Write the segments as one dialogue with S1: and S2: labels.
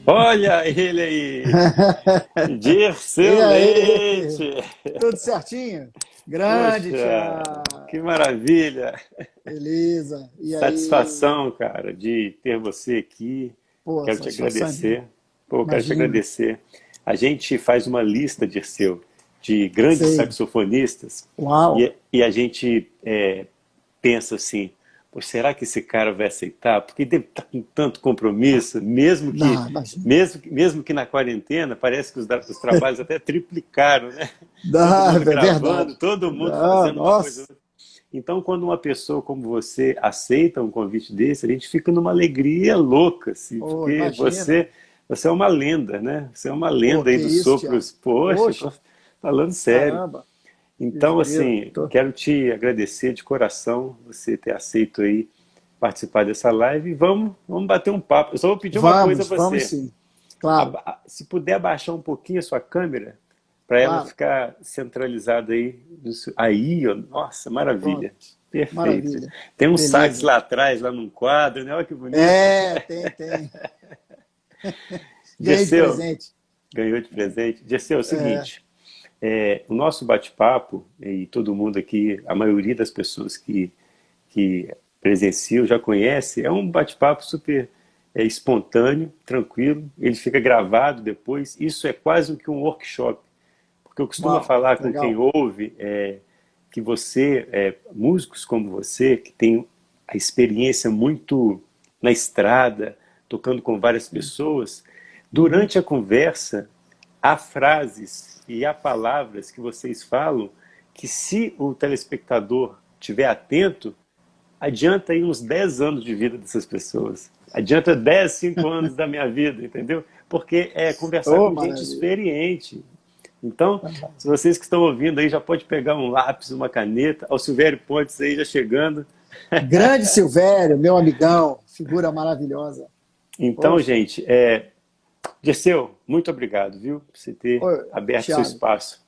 S1: Olha ele aí,
S2: E
S1: Dirceu
S2: aí?
S1: Leite.
S2: Tudo certinho? Grande,
S1: Poxa, que
S2: Thiago.
S1: maravilha.
S2: Beleza. E aí?
S1: Satisfação, cara, de ter você aqui.
S2: Pô,
S1: Quero te
S2: satisfação é minha.
S1: agradecer. Pô, quero te
S2: Imagina.
S1: agradecer. A gente faz uma lista, Dirceu, de grandes
S2: Sei.
S1: saxofonistas
S2: Uau.
S1: e a gente pensa assim, pô, será que esse cara vai aceitar? Porque deve estar com tanto compromisso,
S2: Não, imagina.
S1: mesmo que na quarentena, parece que os trabalhos até triplicaram, né? Todo
S2: Não,
S1: mundo
S2: é
S1: gravando,
S2: verdade.
S1: todo mundo
S2: Não,
S1: fazendo uma coisa.
S2: nossa.
S1: Então, quando uma pessoa como você aceita um convite desse, a gente fica numa alegria louca, assim,
S2: Pô,
S1: porque
S2: imagina.
S1: você é uma lenda, né? Você é uma
S2: Pô,
S1: lenda aí
S2: que
S1: dos
S2: isso, Thiago.
S1: sopros. Poxa, eu tô
S2: Poxa,
S1: falando sério.
S2: caramba.
S1: Então,
S2: Grilo.
S1: assim, quero te agradecer de coração você ter aceito aí participar dessa live e vamos bater um papo. Eu só vou pedir uma coisa a
S2: Vamos
S1: você.
S2: sim. Claro,
S1: Se puder abaixar um pouquinho a sua câmera, para ela
S2: claro.
S1: ficar centralizada aí. Aí, ó, nossa,
S2: Pronto.
S1: maravilha. Perfeito.
S2: Maravilha.
S1: Tem um sax
S2: Beleza.
S1: lá atrás, lá num quadro, né? Olha que bonito.
S2: É, tem. Ganhei de
S1: Dirceu,
S2: presente.
S1: ganhou de presente. Dirceu, é o seguinte, o nosso bate-papo, e todo mundo aqui, a maioria das pessoas que presenciam já conhece, é um bate-papo super espontâneo, tranquilo, ele fica gravado depois, isso é quase que um workshop, porque eu costumo
S2: Uau,
S1: falar com quem
S2: legal.
S1: ouve que você, músicos como você, que tem a experiência muito na estrada, tocando com várias pessoas,
S2: Uhum.
S1: durante a conversa, há frases e há palavras que vocês falam que, se o telespectador estiver atento, adianta aí uns 10 anos de vida dessas pessoas. Adianta 10, 5 anos da minha vida, entendeu? Porque é conversar
S2: Oh,
S1: com gente
S2: maravilha.
S1: experiente. Então,
S2: Aham.
S1: se vocês que estão ouvindo aí já pode pegar um lápis, uma caneta, o Silvério Pontes aí já chegando.
S2: Grande Silvério, meu amigão, figura maravilhosa.
S1: Então,
S2: Poxa,
S1: gente, Dirceu, muito obrigado, viu, por você
S2: ô,
S1: ter aberto seu
S2: Tiago.
S1: espaço.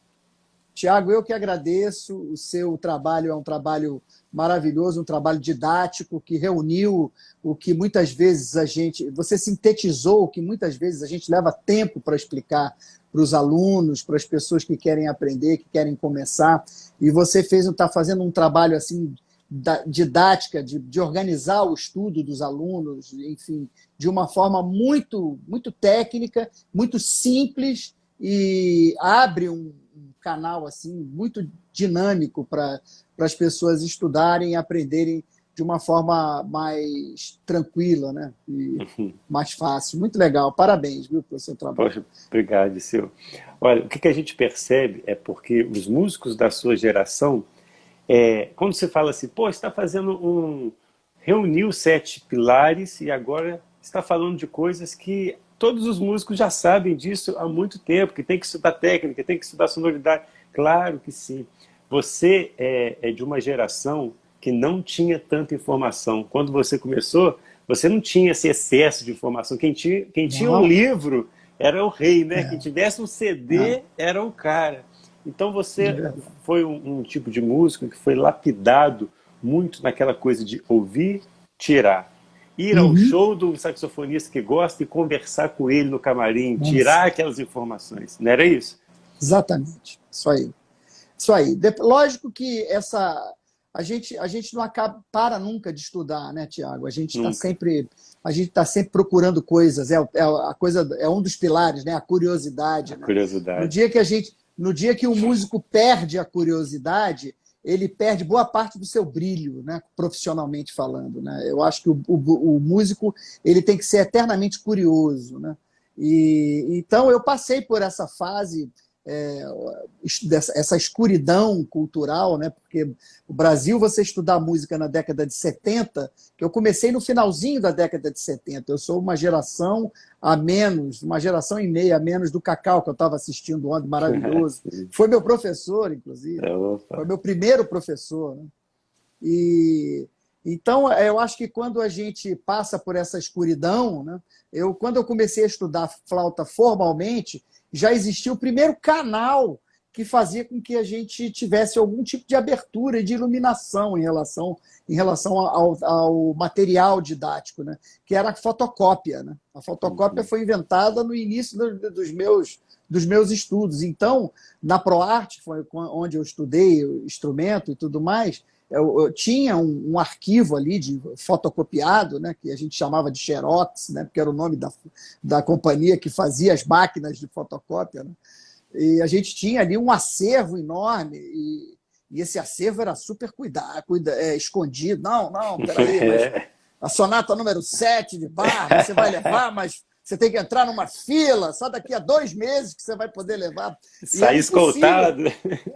S2: Tiago, eu que agradeço. O seu trabalho é um trabalho maravilhoso, um trabalho didático que reuniu o que muitas vezes a gente. Você sintetizou o que muitas vezes a gente leva tempo para explicar para os alunos, para as pessoas que querem aprender, que querem começar. E você está fazendo um trabalho assim didática, de organizar o estudo dos alunos, enfim, de uma forma muito técnica, muito simples e abre um canal assim muito dinâmico para as pessoas estudarem e aprenderem de uma forma mais tranquila, né? E mais fácil. Muito legal. Parabéns, viu, pelo seu trabalho.
S1: Poxa, obrigado, Dirceu. Olha, o que a gente percebe é porque os músicos da sua geração, quando você fala assim, pô, está fazendo reuniu 7 pilares e agora está falando de coisas que todos os músicos já sabem disso há muito tempo, que tem que estudar técnica, tem que estudar sonoridade. Claro que sim. Você é de uma geração que não tinha tanta informação. Quando você começou, você não tinha esse excesso de informação. Quem tinha um
S2: Não,
S1: livro era o rei, né? Quem
S2: é,
S1: tivesse um
S2: é,
S1: CD era o cara. Então
S2: de
S1: você
S2: verdade.
S1: foi um tipo de músico que foi lapidado muito naquela coisa de ouvir, tirar. Ir ao
S2: Uhum.
S1: show do saxofonista que gosta e conversar com ele no camarim,
S2: Nossa,
S1: tirar aquelas informações. Não era isso?
S2: exatamente. Isso aí. Isso aí. Lógico que a gente não acaba, para nunca de estudar, né, Tiago?
S1: Nunca.
S2: A gente está sempre procurando coisas. A coisa é um dos pilares, né? A
S1: A
S2: curiosidade, né?
S1: curiosidade.
S2: No dia que o músico perde a curiosidade, ele perde boa parte do seu brilho, né? Profissionalmente falando, né? Eu acho que o músico ele tem que ser eternamente curioso, né? E então eu passei por essa fase, é, essa escuridão cultural, né? Porque o Brasil, você estudar música na década de 70, que eu comecei no finalzinho da década de 70, eu sou uma geração a menos, uma geração e meia a menos do Cacau, que eu estava assistindo ontem, maravilhoso.
S1: Sim.
S2: Foi meu professor, inclusive. Foi
S1: Opa.
S2: meu primeiro professor, né? E então eu acho que quando a gente passa por essa escuridão, né? Quando eu comecei a estudar flauta formalmente, já existia o primeiro canal que fazia com que a gente tivesse algum tipo de abertura e de iluminação em relação ao material didático, né? Que era a fotocópia. Né? A fotocópia foi inventada no início dos meus estudos. Então, na ProArt, foi onde eu estudei o instrumento e tudo mais, eu tinha um arquivo ali de fotocopiado, né, que a gente chamava de Xerox, né, porque era o nome da companhia que fazia as máquinas de fotocópia. Né? E a gente tinha ali um acervo enorme, e esse acervo era super escondido. Não, peraí, mas a sonata número 7 de Bach, você vai levar, mas você tem que entrar numa fila, só daqui a 2 meses que você vai poder levar.
S1: Sair escoltado.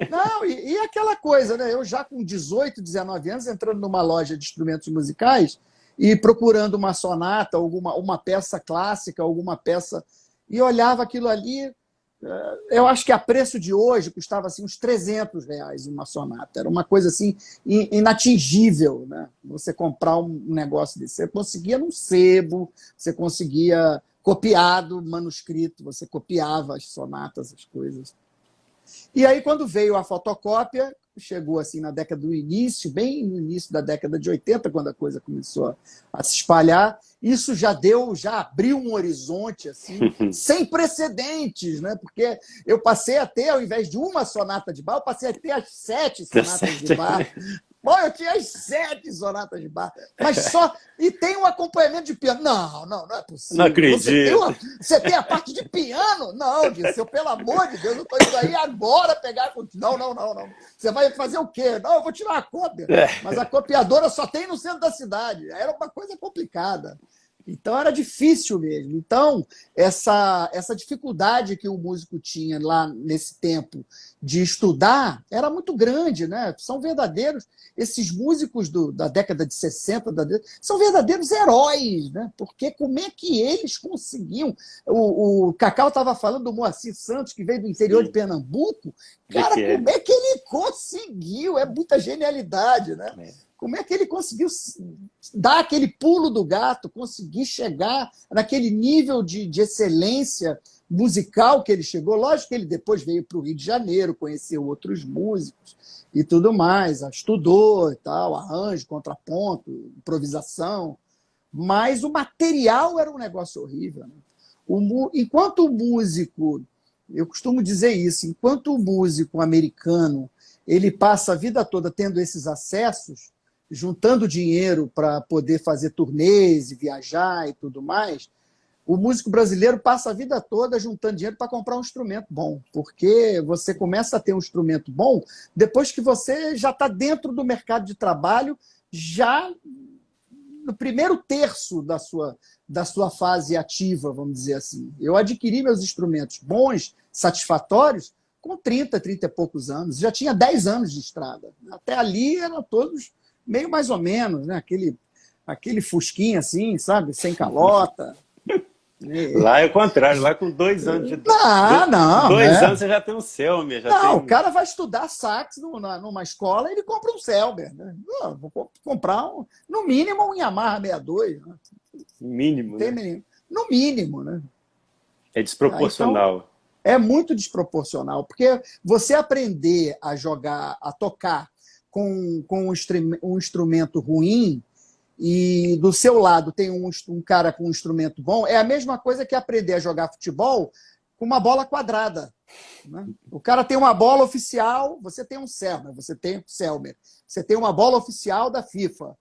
S2: Não, e aquela coisa, né? Eu já com 18, 19 anos, entrando numa loja de instrumentos musicais e procurando uma sonata, uma peça clássica, alguma peça, e olhava aquilo ali. Eu acho que a preço de hoje custava assim, uns R$300 uma sonata. Era uma coisa assim inatingível, né? Você comprar um negócio desse. Você conseguia num sebo, você conseguia copiado, manuscrito, você copiava as sonatas, as coisas. E aí, quando veio a fotocópia, chegou assim na década do início, bem no início da década de 80, quando a coisa começou a se espalhar, isso já abriu um horizonte assim, sem precedentes, né? Porque eu passei a ter, ao invés de uma sonata de Bach, eu passei a ter as 7 sonatas de Bach. Bom, eu tinha as 7 sonatas de Bach, mas só... E tem um acompanhamento de piano. Não é possível.
S1: Não acredito.
S2: Você tem a parte de piano? Não, Dirceu, pelo amor de Deus, eu estou indo aí agora pegar... Não. Você vai fazer o quê? Não, eu vou tirar a cópia. Mas a copiadora só tem no centro da cidade. Era uma coisa complicada. Então, era difícil mesmo. Então, essa dificuldade que o músico tinha lá nesse tempo de estudar era muito grande, né? São verdadeiros... Esses músicos da década de 60, são verdadeiros heróis, né? Porque como é que eles conseguiam... O Cacau estava falando do Moacir Santos, que veio do interior de Pernambuco. Cara, como é que ele conseguiu? É muita genialidade, né? Como é que ele conseguiu dar aquele pulo do gato, conseguir chegar naquele nível de excelência musical que ele chegou? Lógico que ele depois veio para o Rio de Janeiro, conheceu outros músicos e tudo mais, estudou e tal, arranjo, contraponto, improvisação, mas o material era um negócio horrível. Né? Enquanto o músico, eu costumo dizer isso, enquanto o músico americano ele passa a vida toda tendo esses acessos, juntando dinheiro para poder fazer turnês e viajar e tudo mais, o músico brasileiro passa a vida toda juntando dinheiro para comprar um instrumento bom, porque você começa a ter um instrumento bom depois que você já está dentro do mercado de trabalho, já no primeiro terço da sua fase ativa, vamos dizer assim. Eu adquiri meus instrumentos bons, satisfatórios, com 30 e poucos anos. Já tinha 10 anos de estrada. Até ali eram todos meio mais ou menos, né? Aquele fusquinha assim, sabe? Sem calota.
S1: Lá é o contrário, lá com 2 anos de idade.
S2: Não.
S1: 2 anos você já tem um Selmer.
S2: O cara vai estudar sax numa escola e ele compra um Selmer. Né? Vou comprar, no mínimo, um Yamaha 62. Né?
S1: Mínimo, né?
S2: No mínimo, né?
S1: É desproporcional.
S2: Então, é muito desproporcional, porque você aprender a jogar, a tocar com um instrumento ruim, e do seu lado tem um cara com um instrumento bom, é a mesma coisa que aprender a jogar futebol com uma bola quadrada. Né? O cara tem uma bola oficial, você tem um Selmer, você tem uma bola oficial da FIFA,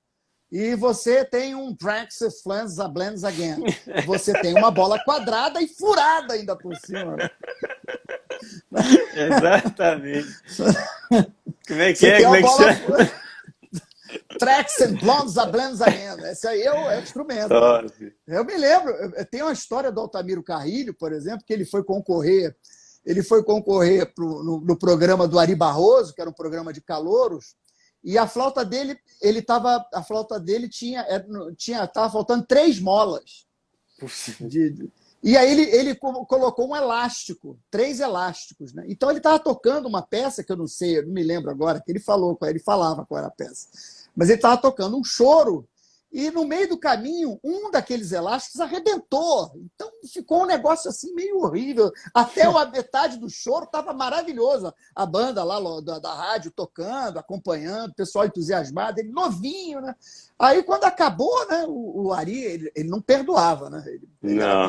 S2: e você tem um Praxis Flans a Blends Again. Você tem uma bola quadrada e furada ainda por cima.
S1: Exatamente. Como é que
S2: você
S1: é? Como é que chama?
S2: Tracks and Blondes a Blends Again. Esse aí é o instrumento. Eu me lembro, tem uma história do Altamiro Carrilho, por exemplo, que ele foi concorrer no programa do Ari Barroso, que era um programa de calouros, e a flauta dele, estava faltando 3 molas. E aí ele colocou um elástico, 3 elásticos. Né? Então ele estava tocando uma peça que eu não sei, eu não me lembro agora, que ele falava qual era a peça. Mas ele estava tocando um choro E no meio do caminho, um daqueles elásticos arrebentou. Então ficou um negócio assim meio horrível. Até a metade do choro estava maravilhoso. A banda lá da rádio tocando, acompanhando, o pessoal entusiasmado, ele novinho, né? Aí quando acabou, né, o Ari, ele não perdoava, né?
S1: Não.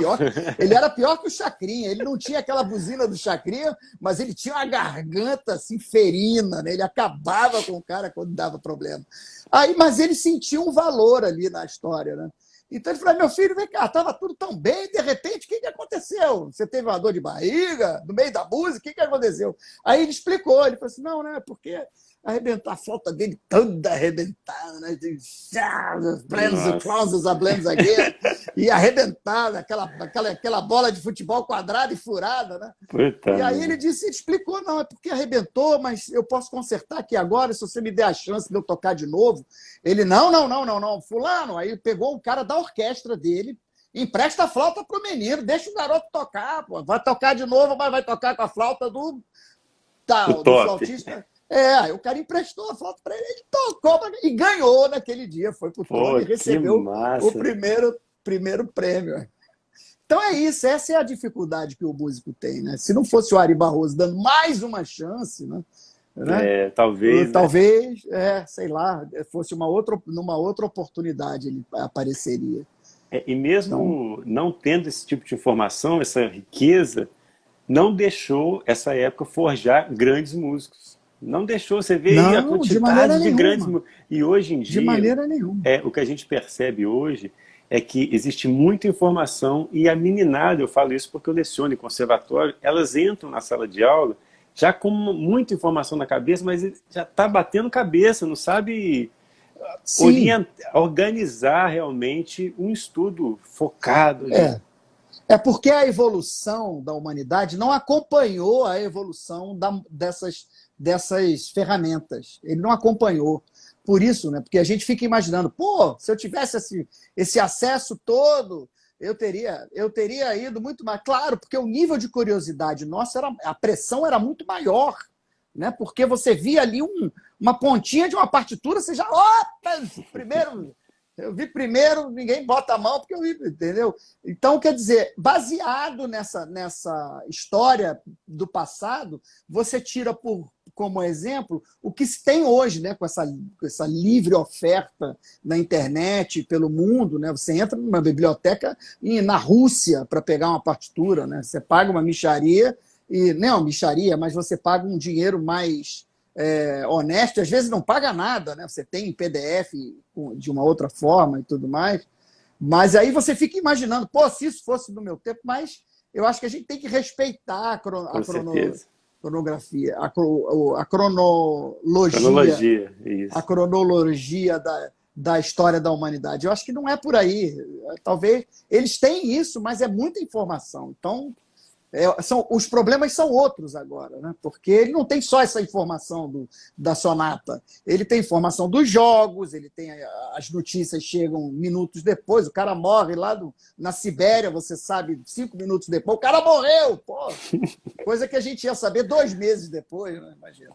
S2: Ele era pior que o Chacrinha. Ele não tinha aquela buzina do Chacrinha, mas ele tinha uma garganta assim ferina, né? Ele acabava com o cara quando dava problema. Aí, mas ele sentiu um valor ali na história, né? Então ele falou: meu filho, vem cá, estava tudo tão bem, de repente, o que aconteceu? Você teve uma dor de barriga no meio da música? O que aconteceu? Aí ele explicou, ele falou assim: não, né? Porque arrebentar a flauta dele toda arrebentada, né? Blends, closes, a blends again, e arrebentada, aquela bola de futebol quadrada e furada, né?
S1: Puta
S2: e aí ele explicou, não, é porque arrebentou, mas eu posso consertar aqui agora, se você me der a chance de eu tocar de novo. Ele, não, fulano. Aí pegou um cara da orquestra dele, empresta a flauta pro menino, deixa o garoto tocar, pô. Vai tocar de novo, mas vai tocar com a flauta do flautista. Aí o cara emprestou a flauta para ele, ele tocou e ganhou naquele dia, foi pro trono e recebeu o primeiro prêmio. Então é isso, essa é a dificuldade que o músico tem, né? Se não fosse o Ari Barroso dando mais uma chance, né?
S1: Talvez,
S2: sei lá, fosse numa outra oportunidade ele apareceria.
S1: E mesmo não tendo esse tipo de informação, essa riqueza, não deixou essa época forjar grandes músicos. Não deixou, você ver aí a quantidade de grandes músicos. E hoje em dia,
S2: de maneira nenhuma.
S1: O que a gente percebe hoje é que existe muita informação e a meninada, eu falo isso porque eu leciono em conservatório, elas entram na sala de aula já com muita informação na cabeça, mas já está batendo cabeça, não sabe organizar realmente um estudo focado.
S2: É porque a evolução da humanidade não acompanhou a evolução dessas ferramentas. Ele não acompanhou. Por isso, né? Porque a gente fica imaginando, se eu tivesse esse acesso todo, eu teria ido muito mais. Claro, porque o nível de curiosidade nossa, a pressão era muito maior, né? Porque você via ali uma pontinha de uma partitura, você já, eu vi primeiro, ninguém bota a mão porque eu vi, entendeu? Então, quer dizer, baseado nessa história do passado, você tira como exemplo o que se tem hoje, né? Com essa livre oferta na internet, pelo mundo, né? Você entra numa biblioteca na Rússia para pegar uma partitura, né? Você paga uma mixaria, mas você paga um dinheiro mais honesto, às vezes não paga nada, né? Você tem em PDF de uma outra forma e tudo mais, mas aí você fica imaginando, se isso fosse do meu tempo, mas eu acho que a gente tem que respeitar a cronografia, a cronologia,
S1: isso.
S2: A cronologia da história da humanidade. Eu acho que não é por aí. Talvez eles têm isso, mas é muita informação. Então, os problemas são outros agora, né? Porque ele não tem só essa informação da sonata, ele tem informação dos jogos, ele tem as notícias chegam minutos depois, o cara morre lá na Sibéria, você sabe 5 minutos depois, o cara morreu, coisa que a gente ia saber 2 meses depois, né? Imagina.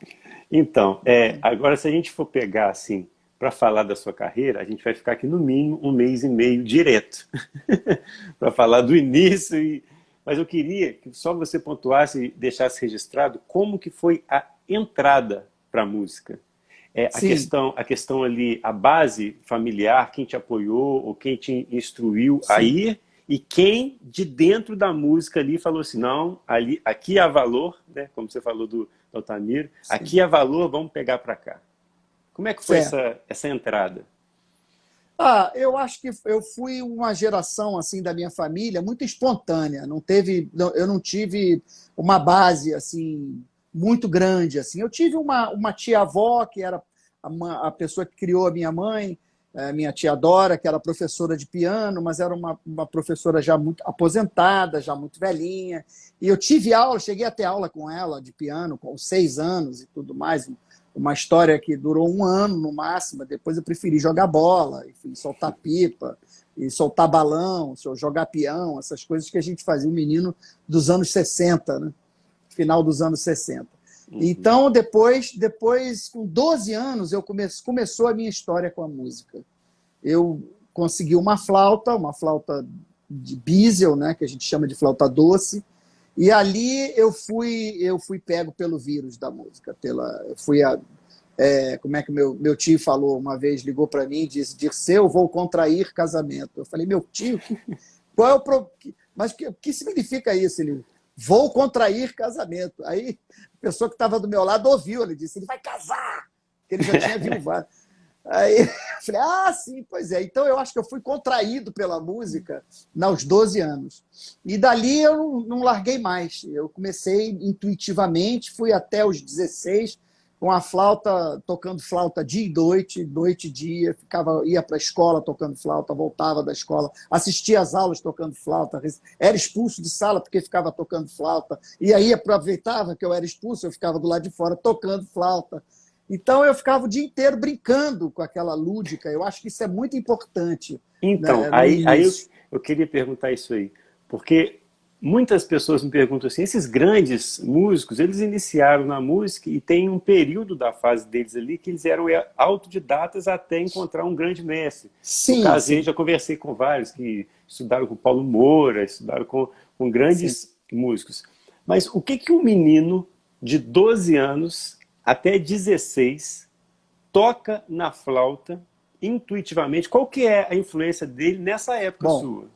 S1: Então, agora se a gente for pegar assim, para falar da sua carreira, a gente vai ficar aqui no mínimo 1 mês e meio direto, para falar do início Mas eu queria que só você pontuasse e deixasse registrado como que foi a entrada para a música. A questão ali, a base familiar, quem te apoiou ou quem te instruiu a ir, e quem de dentro da música ali falou assim, não, aqui há valor, né? Como você falou do Altamiro, aqui há valor, vamos pegar para cá. Como é que foi essa entrada?
S2: Eu acho que eu fui uma geração assim da minha família muito espontânea. Eu não tive uma base assim muito grande assim. Eu tive uma tia-avó que era a pessoa que criou a minha mãe, minha tia Dora, que era professora de piano, mas era uma professora já muito aposentada, já muito velhinha. E eu tive aula, cheguei a ter aula com ela de piano com 6 anos e tudo mais. Uma história que durou 1 ano no máximo, depois eu preferi jogar bola, e soltar pipa, e soltar balão, jogar peão, essas coisas que a gente fazia, um menino dos anos 60, né? Final dos anos 60. Então, depois com 12 anos, começou a minha história com a música. eu consegui uma flauta de Biesel, né, que a gente chama de flauta doce, e ali eu fui pego pelo vírus da música. Como é que meu tio falou uma vez, ligou para mim e disse: Dirceu, vou contrair casamento. Eu falei: meu tio, qual é mas o que significa isso? Ele: vou contrair casamento. Aí a pessoa que estava do meu lado ouviu, ele disse: ele vai casar, porque ele já tinha viuvado. Aí eu falei: ah, sim, pois é. Então eu acho que eu fui contraído pela música aos 12 anos. E dali eu não larguei mais. Eu comecei intuitivamente, fui até os 16 com a flauta, tocando flauta dia e noite, noite e dia, ia para a escola tocando flauta, voltava da escola, assistia às aulas tocando flauta, era expulso de sala porque ficava tocando flauta, e aí aproveitava que eu era expulso, eu ficava do lado de fora tocando flauta. Então, eu ficava o dia inteiro brincando com aquela lúdica. Eu acho que isso é muito importante.
S1: Então,
S2: Né,
S1: aí eu queria perguntar isso aí, porque muitas pessoas me perguntam assim, esses grandes músicos, eles iniciaram na música e tem um período da fase deles ali que eles eram autodidatas até encontrar um grande mestre.
S2: Sim,
S1: No caso,
S2: sim.
S1: eu já conversei com vários que estudaram com Paulo Moura, estudaram com grandes músicos. Mas o que um menino de 12 anos até 16 toca na flauta intuitivamente? Qual que é a influência dele nessa época sua?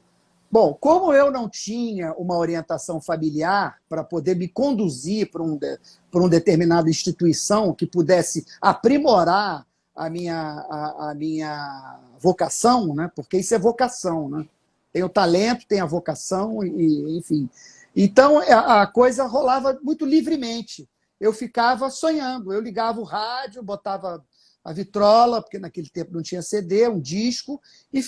S2: Bom, como eu não tinha uma orientação familiar para poder me conduzir para uma determinada instituição que pudesse aprimorar a minha vocação, né? Porque isso é vocação, né? Tem o talento, tem a vocação, enfim. Então, a coisa rolava muito livremente. Eu ficava sonhando, eu ligava o rádio, botava a vitrola, porque naquele tempo não tinha CD, um disco, e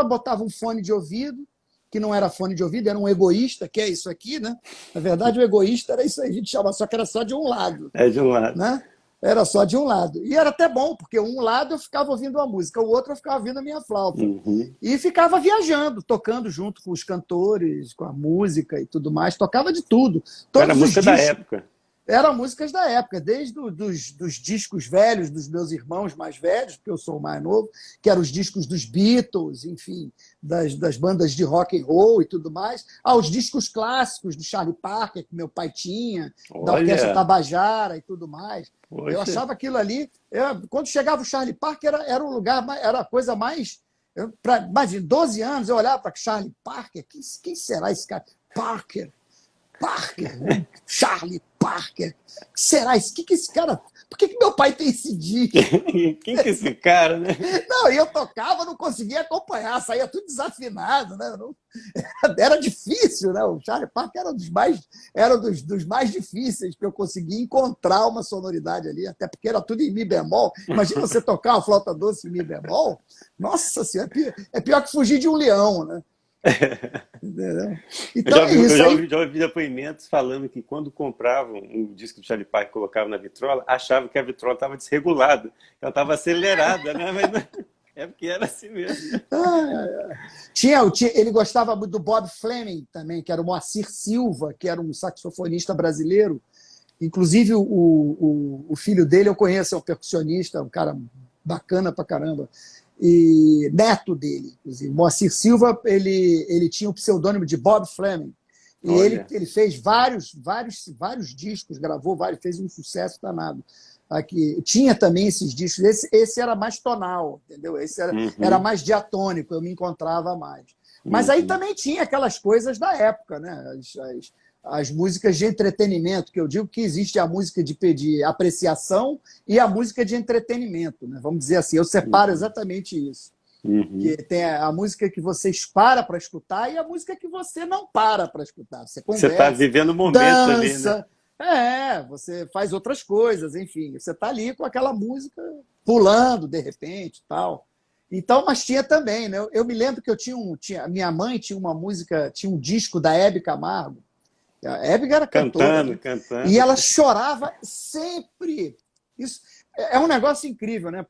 S2: botava um fone de ouvido, que não era fone de ouvido, era um egoísta, que é isso aqui, né? Na verdade, o egoísta era isso aí, a gente chama, só que era só de um lado.
S1: É de um lado.
S2: Né? Era só de um lado. E era até bom, porque um lado eu ficava ouvindo a música, o outro eu ficava ouvindo a minha flauta.
S1: Uhum.
S2: E ficava viajando, tocando junto com os cantores, com a música e tudo mais. Tocava de tudo.
S1: Era a música da época.
S2: Eram músicas da época, desde dos discos velhos dos meus irmãos mais velhos, porque eu sou o mais novo, que eram os discos dos Beatles, enfim, das bandas de rock and roll e tudo mais, aos discos clássicos do Charlie Parker, que meu pai tinha, da Orquestra Tabajara e tudo mais. Poxa. Eu achava aquilo ali... quando chegava o Charlie Parker, era um lugar, era a coisa mais... Imagina, 12 anos, eu olhava para Charlie Parker, quem será esse cara? Parker, Charlie Parker. Será isso? Que esse cara... Por que meu pai tem esse disco?
S1: Quem que é esse cara, né?
S2: Não, e eu tocava, não conseguia acompanhar, saía tudo desafinado, né? Era difícil, né? O Charlie Parker era dos mais difíceis que eu conseguia encontrar uma sonoridade ali, até porque era tudo em mi bemol. Imagina você tocar uma flauta doce em mi bemol. Nossa Senhora, é pior que fugir de um leão, né? Então,
S1: eu já ouvi depoimentos falando que quando compravam um disco do Charlie Parker e colocavam na vitrola, achavam que a vitrola estava desregulada, ela estava acelerada, né? Mas não, é porque era assim mesmo.
S2: Ele gostava muito do Bob Fleming também, que era o Moacir Silva, que era um saxofonista brasileiro. Inclusive, o filho dele eu conheço, é um percussionista, um cara bacana pra caramba. E neto dele, inclusive. Moacir Silva, ele tinha o pseudônimo de Bob Fleming. E ele fez vários discos, gravou vários, fez um sucesso danado. Aqui. Tinha também esses discos, esse era mais tonal, entendeu? Esse era mais diatônico, eu me encontrava mais. Mas aí também tinha aquelas coisas da época, né? As músicas de entretenimento, que eu digo que existe a música de apreciação e a música de entretenimento, né? Vamos dizer assim, eu separo exatamente isso. Que tem a música que você para escutar e a música que você não para escutar. Você conversa,
S1: você está vivendo o momento
S2: dança,
S1: ali, né?
S2: Você faz outras coisas, enfim. Você está ali com aquela música pulando, de repente, tal. Então, mas tinha também, né? Eu me lembro que minha mãe tinha uma música, tinha um disco da Hebe Camargo. A Hebe era cantora.
S1: Cantando.
S2: E ela chorava sempre. Isso é um negócio incrível, né?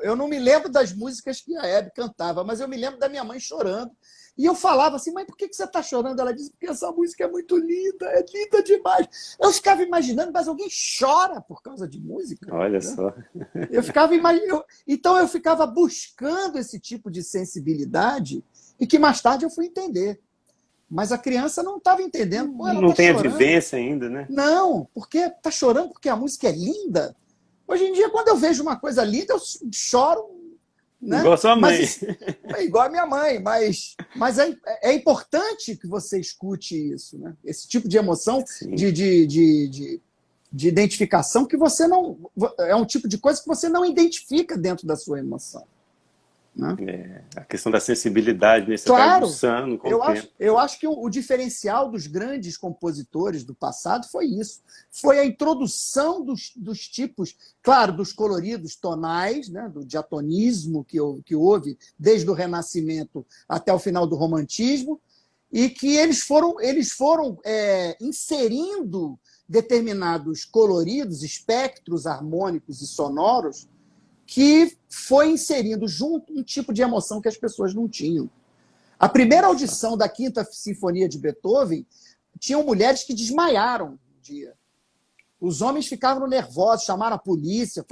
S2: Eu não me lembro das músicas que a Hebe cantava, mas eu me lembro da minha mãe chorando. E eu falava assim, mãe, por que você está chorando? Ela disse, porque essa música é linda demais. Eu ficava imaginando, mas alguém chora por causa de música?
S1: Olha
S2: Né?
S1: só.
S2: Eu ficava imaginando. Então eu ficava buscando esse tipo de sensibilidade e que mais tarde eu fui entender. Mas a criança não estava entendendo. Pô, ela
S1: Não
S2: está
S1: tem a
S2: chorando.
S1: vivência ainda, né?
S2: Não, porque está chorando porque a música é linda. Hoje em dia, quando eu vejo uma coisa linda, eu choro, né?
S1: Igual a sua mãe.
S2: Mas é igual a minha mãe, mas é importante que você escute isso, né? Esse tipo de emoção,
S1: Sim.
S2: de identificação que você não... É um tipo de coisa que você não identifica dentro da sua emoção. Né?
S1: A questão da sensibilidade, né? Você
S2: Claro,
S1: vai aguçando com o tempo.
S2: eu acho que o diferencial dos grandes compositores do passado foi isso. Foi a introdução dos tipos, claro, dos coloridos tonais, né? Do diatonismo que houve desde o Renascimento até o final do Romantismo, e que eles foram inserindo determinados coloridos, espectros harmônicos e sonoros que foi inserindo junto um tipo de emoção que as pessoas não tinham. A primeira audição da Quinta Sinfonia de Beethoven, tinham mulheres que desmaiaram um dia. Os homens ficavam nervosos, chamaram a polícia,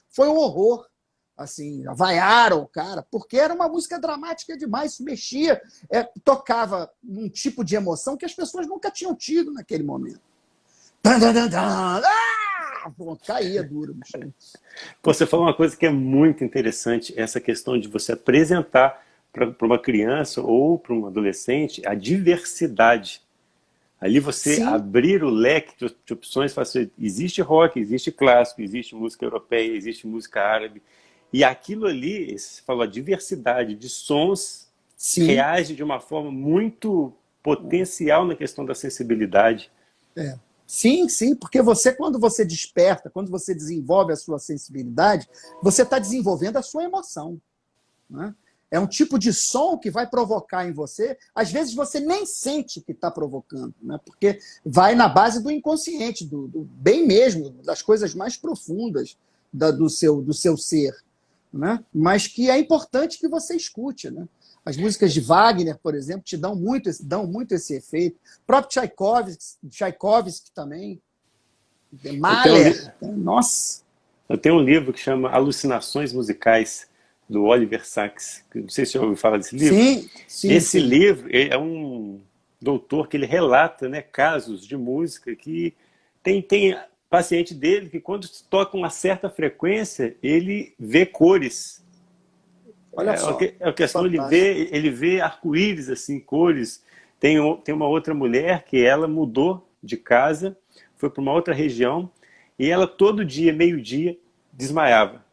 S2: foi um horror. Assim, vaiaram o cara, porque era uma música dramática demais, isso mexia, tocava num tipo de emoção que as pessoas nunca tinham tido naquele momento. Pronto, caía duro no chão.
S1: Você falou uma coisa que é muito interessante, essa questão de você apresentar para uma criança ou para um adolescente a diversidade. Ali você
S2: Sim.
S1: abrir o leque de opções, existe rock, existe clássico, existe música europeia, existe música árabe. E aquilo ali, você falou, a diversidade de sons,
S2: Sim.
S1: reage de uma forma muito potencial na questão da sensibilidade.
S2: Sim, sim, porque quando você desperta, quando você desenvolve a sua sensibilidade, você está desenvolvendo a sua emoção. Né? É um tipo de som que vai provocar em você, às vezes você nem sente que está provocando, né? Porque vai na base do inconsciente, do bem mesmo, das coisas mais profundas do seu ser. Né? Mas que é importante que você escute. Né? As músicas de Wagner, por exemplo, te dão muito esse efeito. O próprio Tchaikovsky também. Mahler. Nossa!
S1: Eu tenho um livro que chama Alucinações Musicais, do Oliver Sacks. Não sei se você já ouviu falar desse livro.
S2: Sim.
S1: Esse livro é um doutor que ele relata, né, casos de música que tem paciente dele que quando toca uma certa frequência, ele vê cores.
S2: Olha só.
S1: É a questão, ele vê arco-íris, assim, cores. Tem uma outra mulher que ela mudou de casa, foi para uma outra região, e ela todo dia, meio-dia, desmaiava.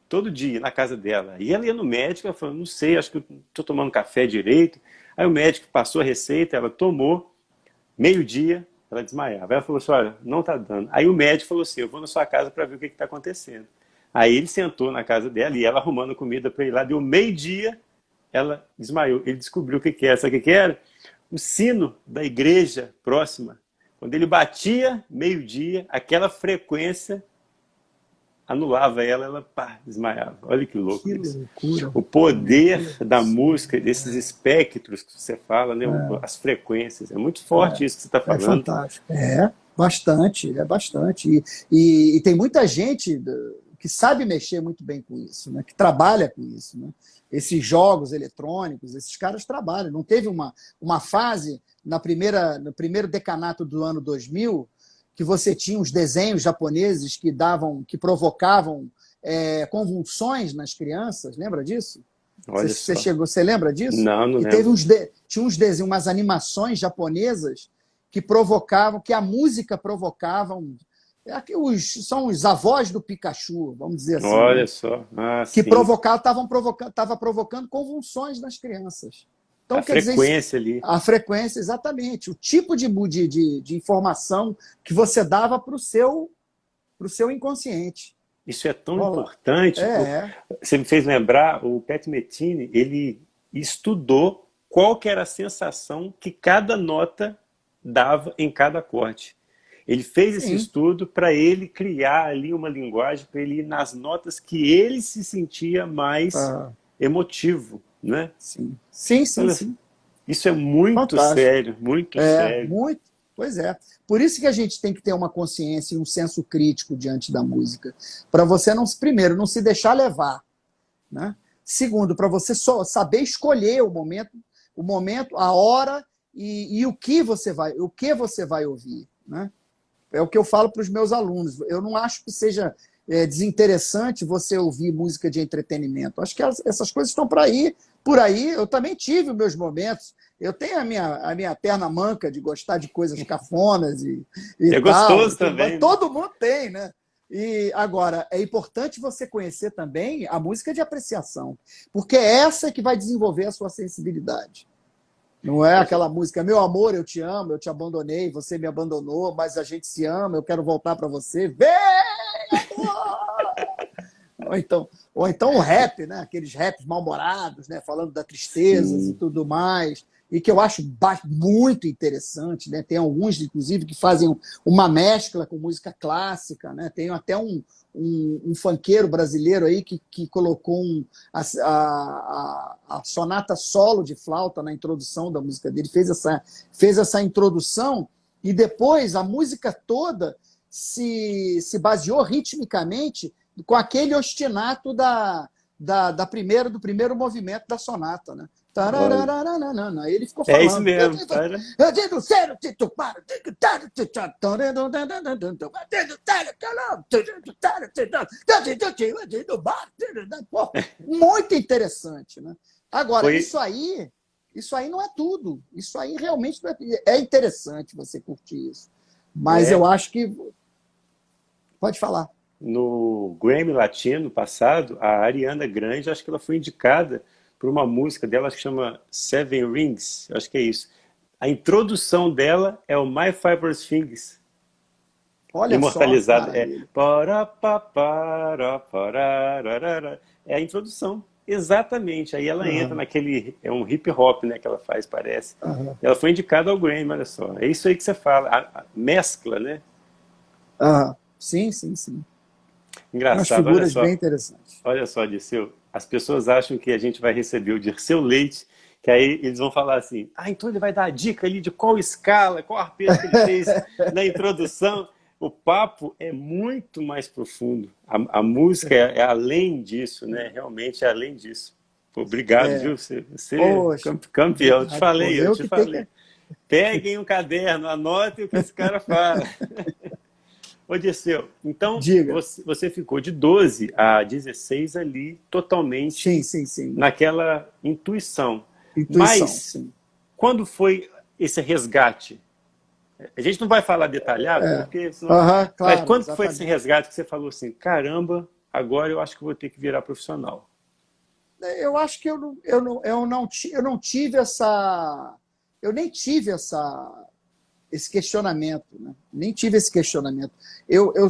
S1: Todo dia, na casa dela. E ela ia no médico, ela falou, não sei, acho que eu estou tomando café direito. Aí o médico passou a receita, ela tomou, meio-dia, ela desmaiava. Ela falou assim, olha, não está dando. Aí o médico falou assim, eu vou na sua casa para ver o que está acontecendo. Aí ele sentou na casa dela e ela arrumando comida para ir lá. Deu meio-dia, ela desmaiou. Ele descobriu o que era. Sabe o que era? O sino da igreja próxima. Quando ele batia, meio-dia, aquela frequência anulava ela desmaiava. Olha que louco isso. O poder da música, desses espectros que você fala, né? As frequências. É muito forte isso que você está falando.
S2: É fantástico. Bastante. E tem muita gente que sabe mexer muito bem com isso, né? Que trabalha com isso. Né? Esses jogos eletrônicos, esses caras trabalham. Não teve uma fase no primeiro decanato do ano 2000 que você tinha os desenhos japoneses que provocavam convulsões nas crianças, lembra disso? Você lembra disso?
S1: Não lembro.
S2: Tinha umas animações japonesas que provocavam, que a música provocava são os avós do Pikachu, vamos dizer assim.
S1: Olha
S2: né?
S1: só.
S2: Que estava provocando convulsões nas crianças. Então,
S1: a frequência ali.
S2: A frequência, exatamente. O tipo de informação que você dava para o seu inconsciente.
S1: Isso é tão importante. Você me fez lembrar, o Pat Metheny, ele estudou qual que era a sensação que cada nota dava em cada acorde. Ele fez esse estudo para ele criar ali uma linguagem, para ele ir nas notas que ele se sentia mais emotivo, né?
S2: Sim.
S1: Isso é muito
S2: Fantástico.
S1: sério, muito
S2: É,
S1: sério.
S2: muito. Pois é. Por isso que a gente tem que ter uma consciência e um senso crítico diante da música. Para você, não, primeiro, não se deixar levar, né? Segundo, para você só saber escolher o momento, a hora e o que você vai ouvir, né? É o que eu falo para os meus alunos. Eu não acho que seja desinteressante você ouvir música de entretenimento. Acho que essas coisas estão por aí. Eu também tive os meus momentos. Eu tenho a minha perna manca de gostar de coisas cafonas e
S1: É
S2: tal.
S1: gostoso também, né?
S2: Todo mundo tem, né? E agora, é importante você conhecer também a música de apreciação, porque é essa que vai desenvolver a sua sensibilidade. Não é aquela música, meu amor, eu te amo, eu te abandonei, você me abandonou, mas a gente se ama, eu quero voltar para você. Vem, amor! Ou então o rap, né? Aqueles raps mal-humorados, né? Falando da tristezas e
S1: Sim.
S2: tudo mais, e que eu acho muito interessante, né? Tem alguns, inclusive, que fazem uma mescla com música clássica, né? Tem até um funkeiro brasileiro aí que colocou a sonata solo de flauta na introdução da música dele, fez essa introdução e depois a música toda se baseou ritmicamente com aquele ostinato do primeiro movimento da sonata, né?
S1: Olha.
S2: Ele ficou
S1: É isso
S2: falando.
S1: mesmo, cara.
S2: Pô, muito interessante, né? Agora,
S1: Foi,
S2: isso aí não é tudo. Isso aí realmente não é interessante você curtir isso. Mas eu
S1: é,
S2: acho que. Pode falar.
S1: no Grammy Latino passado, a Ariana Grande, acho que ela foi indicada por uma música dela, acho que chama Seven Rings, acho que é isso. A introdução dela é o My Favorite Things,
S2: Olha só que
S1: imortalizada. É
S2: maravilha.
S1: para pa para parararara. É a introdução, exatamente. Aí ela entra
S2: Aham,
S1: naquele, é um hip hop, né, que ela faz, parece.
S2: aham,
S1: Ela foi indicada ao Grammy, olha só. É isso aí que você fala, a mescla, né?
S2: aham. Sim, sim, sim. Umas
S1: Engraçado,
S2: figuras bem interessantes.
S1: olha só, Dirceu. As pessoas acham que a gente vai receber o Dirceu Leite, que aí eles vão falar assim: ah, então ele vai dar a dica ali de qual escala, qual arpejo que ele fez na introdução. O papo é muito mais profundo. A música é além disso, né? Realmente é além disso. Pô, obrigado, viu? Você é
S2: Poxa,
S1: campeão.
S2: obrigado, pô.
S1: Eu
S2: Eu
S1: te
S2: que tenho que.
S1: falei. Peguem um caderno, anotem o que esse cara fala. Ô, Dirceu, então
S2: Diga.
S1: você ficou de 12 a 16 ali,
S2: Sim,
S1: totalmente
S2: sim, sim.
S1: naquela intuição.
S2: Intuição,
S1: Mas,
S2: sim.
S1: quando foi esse resgate? A gente não vai falar detalhado, porque senão...
S2: Aham,
S1: Mas
S2: claro,
S1: quando que foi esse
S2: exatamente.
S1: resgate que você falou assim, caramba, agora eu acho que vou ter que virar profissional?
S2: Eu acho que eu não tive essa. Eu nem tive esse questionamento, né? Nem tive esse questionamento.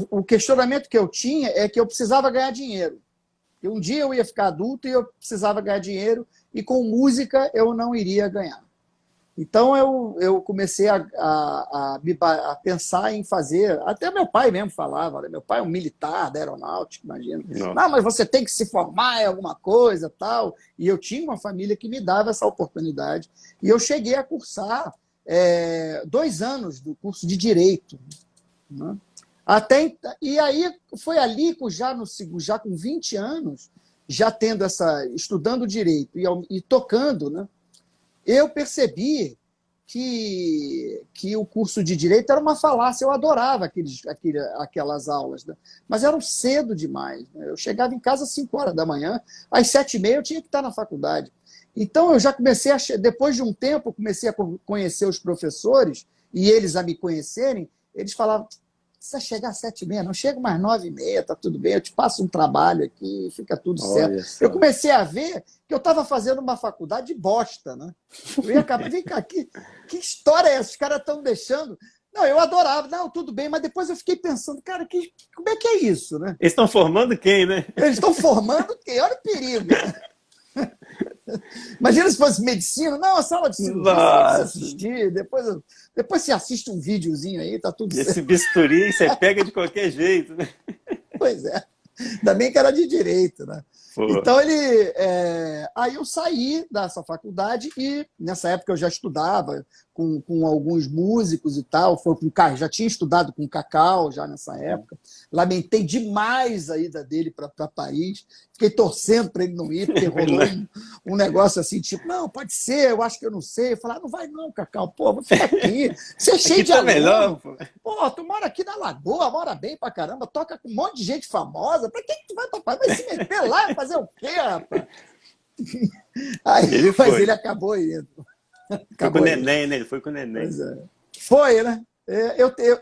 S2: O questionamento que eu tinha é que eu precisava ganhar dinheiro. E um dia eu ia ficar adulto e eu precisava ganhar dinheiro, e com música eu não iria ganhar. Então eu comecei a pensar em fazer. Até meu pai mesmo falava, né? Meu pai é um militar da aeronáutica, imagina. Não,
S1: Nossa.
S2: mas você tem que se formar em alguma coisa, tal. E eu tinha uma família que me dava essa oportunidade. E eu cheguei a cursar 2 anos do curso de Direito, né? E aí foi ali, já com 20 anos, já tendo estudando Direito e tocando, né? Eu percebi que o curso de Direito era uma falácia. Eu adorava aquelas aulas, né? Mas eram cedo demais, né? Eu chegava em casa às 5 horas da manhã, às 7h30 eu tinha que estar na faculdade. Então, eu já comecei depois de um tempo, comecei a conhecer os professores, e eles a me conhecerem, eles falavam, precisa chegar às 7h30, não chega mais 9h30, tá tudo bem, eu te passo um trabalho aqui, fica tudo certo.
S1: Olha
S2: Eu
S1: só.
S2: comecei a ver que eu estava fazendo uma faculdade de bosta, né? Eu ia acabar, vem cá, que história é essa? Os caras estão deixando... Não, eu adorava, não, tudo bem, mas depois eu fiquei pensando, cara, como é que é isso, né?
S1: Eles estão formando quem, né?
S2: Eles estão formando quem? Olha o perigo. Imagina se fosse medicina. Não, a sala de cirurgia você não precisa
S1: Nossa,
S2: assistir. Depois você assiste um videozinho aí, tá tudo
S1: esse
S2: certo.
S1: bisturi você pega de qualquer jeito, né?
S2: Pois é. Ainda bem que era de direito, né?
S1: Pô,
S2: Então aí eu saí dessa faculdade e nessa época eu já estudava com alguns músicos e tal, já tinha estudado com o Cacau já nessa época. Lamentei demais a ida dele para Paris. Fiquei torcendo para ele não ir, porque rolou um negócio assim, tipo, não, pode ser, eu acho que eu não sei. Eu falei, não vai não, Cacau, pô, vou ficar aqui. Você é cheio
S1: aqui
S2: de
S1: tá
S2: aluno.
S1: melhor, pô.
S2: Pô, tu mora aqui na Lagoa, mora bem pra caramba, toca com um monte de gente famosa. Pra que tu vai topar? Vai se meter lá e fazer o quê, rapaz?
S1: Ele
S2: Mas
S1: foi.
S2: ele acabou indo.
S1: Foi com o Neném, né? Ele foi com o Neném.
S2: Pois é. Foi, né?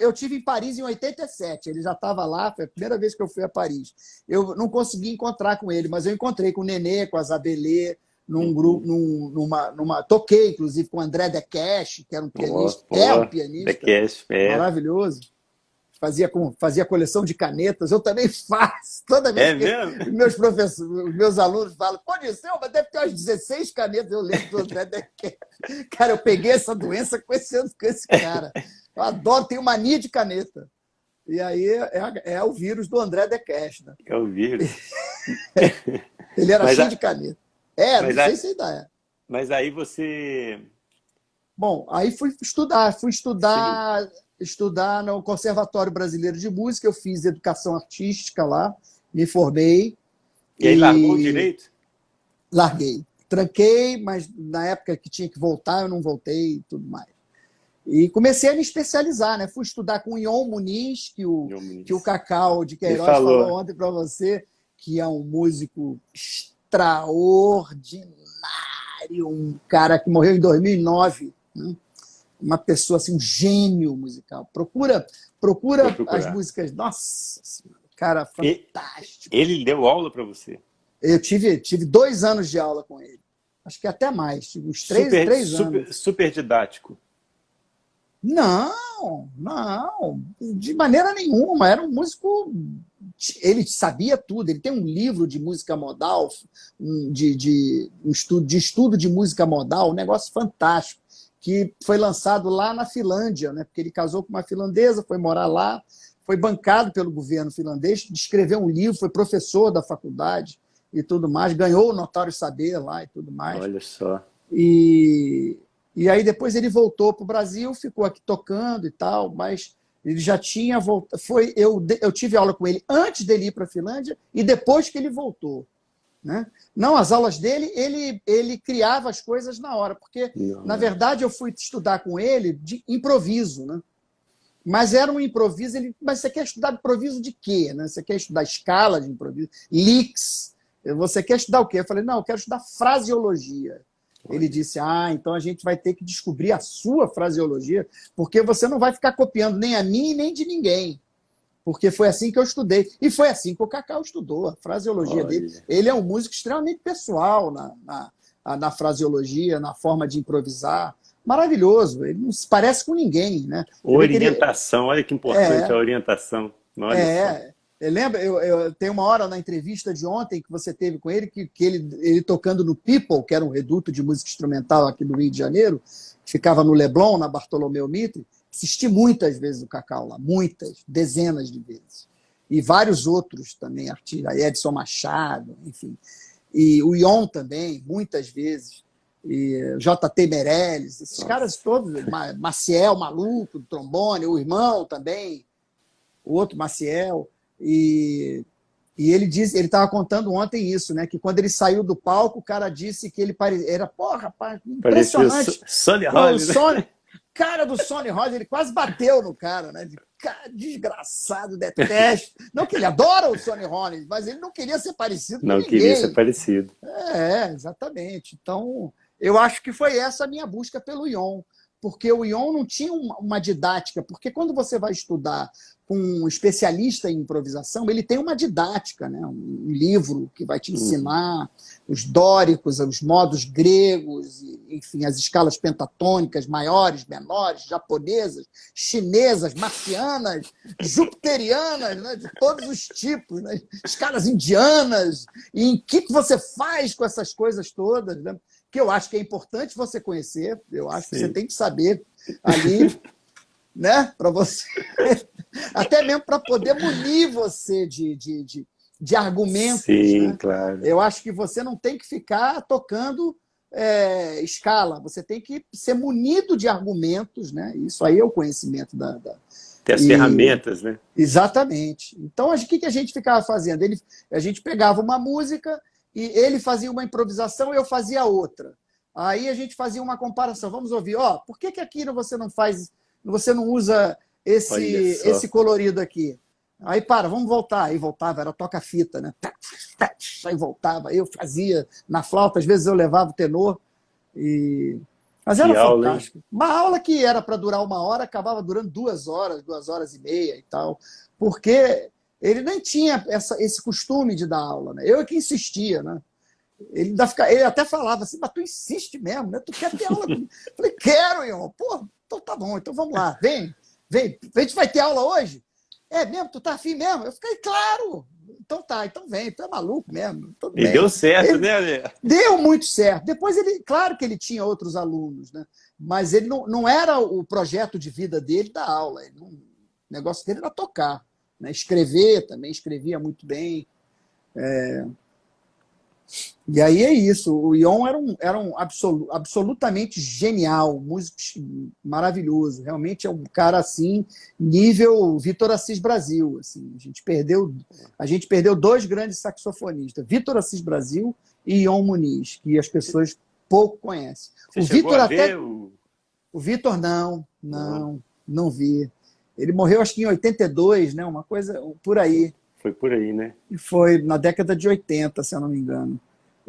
S2: Eu tive em Paris em 87, ele já estava lá, foi a primeira vez que eu fui a Paris. Eu não consegui encontrar com ele, mas eu encontrei com o Nenê, com a Zabelê, num grupo, toquei, inclusive, com o André Decache, que era um pianista, um pianista
S1: Decache,
S2: maravilhoso. Fazia coleção de canetas, eu também faço. Toda vez que
S1: mesmo?
S2: meus professores, os meus alunos falam, pode ser, mas deve ter umas 16 canetas, eu lembro do André Decache. Cara, eu peguei essa doença com esse cara. Eu adoro, tenho mania de caneta. E aí é o vírus do André Decache, né?
S1: É o vírus.
S2: Ele era cheio de caneta. Não sei se ainda é.
S1: Mas aí você...
S2: Bom, aí fui estudar no Conservatório Brasileiro de Música, eu fiz educação artística lá, me formei.
S1: E aí largou o direito?
S2: Larguei. Tranquei, mas na época que tinha que voltar, eu não voltei e tudo mais. E comecei a me especializar, né? Fui estudar com o Ion Muniz, que o Cacau de Queiroz falou ontem para você, que é um músico extraordinário, um cara que morreu em 2009, né? Uma pessoa, assim, um gênio musical. Procura as músicas. Nossa Senhora, cara, fantástico.
S1: Ele deu aula para você?
S2: Eu tive 2 anos de aula com ele. Acho que até mais. Tive uns 3 anos.
S1: Super didático.
S2: Não, de maneira nenhuma. Era um músico. Ele sabia tudo. Ele tem um livro de música modal, de estudo de música modal, um negócio fantástico, que foi lançado lá na Finlândia, né? Porque ele casou com uma finlandesa, foi morar lá, foi bancado pelo governo finlandês, escreveu um livro, foi professor da faculdade e tudo mais, ganhou o Notório Saber lá e tudo mais.
S1: Olha só.
S2: E aí depois ele voltou para o Brasil, ficou aqui tocando e tal, mas ele já tinha voltado. Eu tive aula com ele antes dele ir para a Finlândia e depois que ele voltou, né? Não, as aulas dele, ele criava as coisas na hora, porque, na verdade, eu fui estudar com ele de improviso, né? Mas era um improviso, mas você quer estudar improviso de quê? Né? Você quer estudar escala de improviso, licks, você quer estudar o quê? Eu falei, não, eu quero estudar fraseologia. Ele disse, então a gente vai ter que descobrir a sua fraseologia, porque você não vai ficar copiando nem a mim nem de ninguém. Porque foi assim que eu estudei. E foi assim que o Cacau estudou, a fraseologia dele. Ele é um músico extremamente pessoal na fraseologia, na forma de improvisar. Maravilhoso. Ele não se parece com ninguém, né?
S1: Orientação, olha que importante a orientação. Olha só.
S2: Lembra, eu tenho uma hora na entrevista de ontem que você teve com ele, que ele tocando no People, que era um reduto de música instrumental aqui do Rio de Janeiro, que ficava no Leblon, na Bartolomeu Mitre. Assisti muitas vezes o Cacau lá, muitas, dezenas de vezes. E vários outros também, artistas, Edson Machado, enfim. E o Ion também, muitas vezes. E J.T. Meirelles, esses caras todos, Maciel, maluco, do trombone, o irmão também, o outro Maciel. E ele estava contando ontem isso, né? Que quando ele saiu do palco, o cara disse que ele era, rapaz, impressionante.
S1: Sonny Rollins.
S2: Cara do Sonny Rollins, ele quase bateu no cara, né? Cara, desgraçado, detesto. Não que ele adora o Sonny Rollins, mas ele não queria ser parecido com ninguém.
S1: Não queria ser parecido.
S2: Exatamente. Então, eu acho que foi essa a minha busca pelo Ion, porque o Ion não tinha uma didática, porque quando você vai estudar com um especialista em improvisação, ele tem uma didática, né? Um livro que vai te ensinar os dóricos, os modos gregos, enfim, as escalas pentatônicas, maiores, menores, japonesas, chinesas, marcianas, jupiterianas, né? De todos os tipos, né? Escalas indianas, e em que você faz com essas coisas todas, né? Que eu acho que é importante você conhecer, eu acho que você tem que saber ali, né? Para você, até mesmo para poder munir você de argumentos.
S1: Sim,
S2: Né?
S1: claro.
S2: Eu acho que você não tem que ficar tocando escala, você tem que ser munido de argumentos, né? Isso aí é o conhecimento
S1: Tem as ferramentas, né?
S2: Exatamente. Então, o que a gente ficava fazendo? A gente pegava uma música e ele fazia uma improvisação e eu fazia outra. Aí a gente fazia uma comparação. Vamos ouvir, por que aqui você não usa esse colorido aqui? Aí vamos voltar. Aí voltava, era toca-fita, né? Aí voltava, eu fazia na flauta, às vezes eu levava o tenor. Mas era fantástico. Uma aula que era para durar 1 hora, acabava durando 2 horas, 2 horas e meia e tal, porque ele nem tinha esse costume de dar aula, né? Eu é que insistia, né? Ele até falava assim, mas tu insiste mesmo, né? Tu quer ter aula comigo? Eu falei, quero, irmão. Pô, então tá bom, então vamos lá, vem, a gente vai ter aula hoje? É mesmo? Tu tá afim mesmo? Eu fiquei, claro! Então tá, então vem, tu é maluco mesmo. Tudo bem.
S1: Deu certo, né, Ale?
S2: Deu muito certo. Depois claro que ele tinha outros alunos, né? Mas ele não era o projeto de vida dele da aula. O negócio dele era tocar, né? Escrever também, escrevia muito bem. E aí é isso. O Ion era um absolutamente genial, músico maravilhoso. Realmente é um cara assim, nível Vitor Assis Brasil. Assim, a gente perdeu 2 grandes saxofonistas, Vitor Assis Brasil e Ion Muniz, que as pessoas pouco conhecem.
S1: Você chegou a ver o
S2: Vitor não vi. Ele morreu acho que em 82, né? Uma coisa por aí.
S1: Foi por aí, né?
S2: E foi na década de 80, se eu não me engano.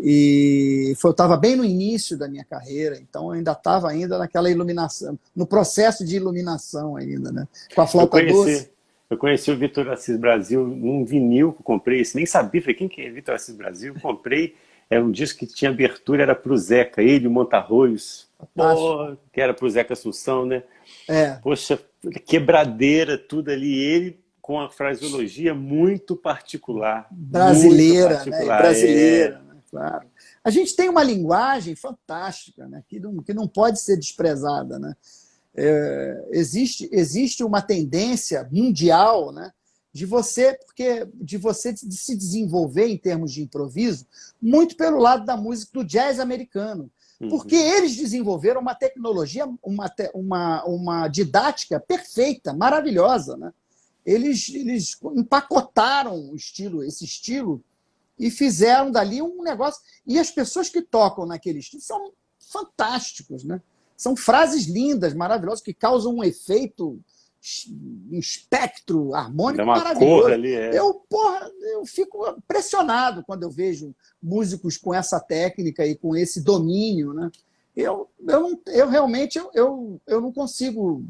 S2: E eu estava bem no início da minha carreira, então eu ainda estava naquela iluminação, no processo de iluminação ainda, né? Com a flauta doce.
S1: Eu conheci o Vitor Assis Brasil num vinil que eu comprei, nem sabia, falei, quem que é Vitor Assis Brasil? Eu comprei, era um disco que tinha abertura, era pro Zeca, ele, o Montarroios, que era pro Zeca Assunção, né? Poxa, quebradeira, tudo ali, ele com a fraseologia muito particular.
S2: Brasileira,
S1: muito particular,
S2: né? Brasileira, né? Claro. A gente tem uma linguagem fantástica, né? que não pode ser desprezada, né? Existe uma tendência mundial, né? de você se desenvolver em termos de improviso muito pelo lado da música do jazz americano. Porque eles desenvolveram uma tecnologia, uma didática perfeita, maravilhosa, né? Eles empacotaram esse estilo e fizeram dali um negócio. E as pessoas que tocam naquele estilo são fantásticos, né? São frases lindas, maravilosas, que causam um efeito, um espectro harmônico maravilhoso.
S1: Cor ali,
S2: eu fico impressionado quando eu vejo músicos com essa técnica e com esse domínio, né? Eu realmente não consigo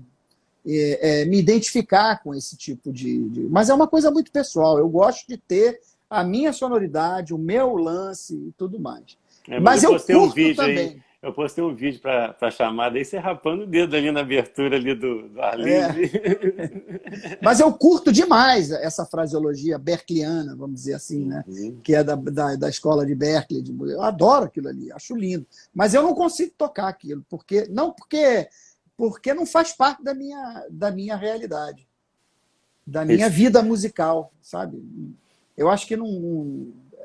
S2: me identificar com esse tipo Mas é uma coisa muito pessoal. Eu gosto de ter a minha sonoridade, o meu lance e tudo mais.
S1: Mas eu curto também. Eu postei um vídeo para a chamada, aí você rapando o dedo ali na abertura ali do Arlindo.
S2: Mas eu curto demais essa fraseologia berkeleana, vamos dizer assim, né? Que é da escola de Berkeley. Eu adoro aquilo ali, acho lindo. Mas eu não consigo tocar aquilo, porque não faz parte da minha realidade, da minha vida musical, sabe? Eu acho que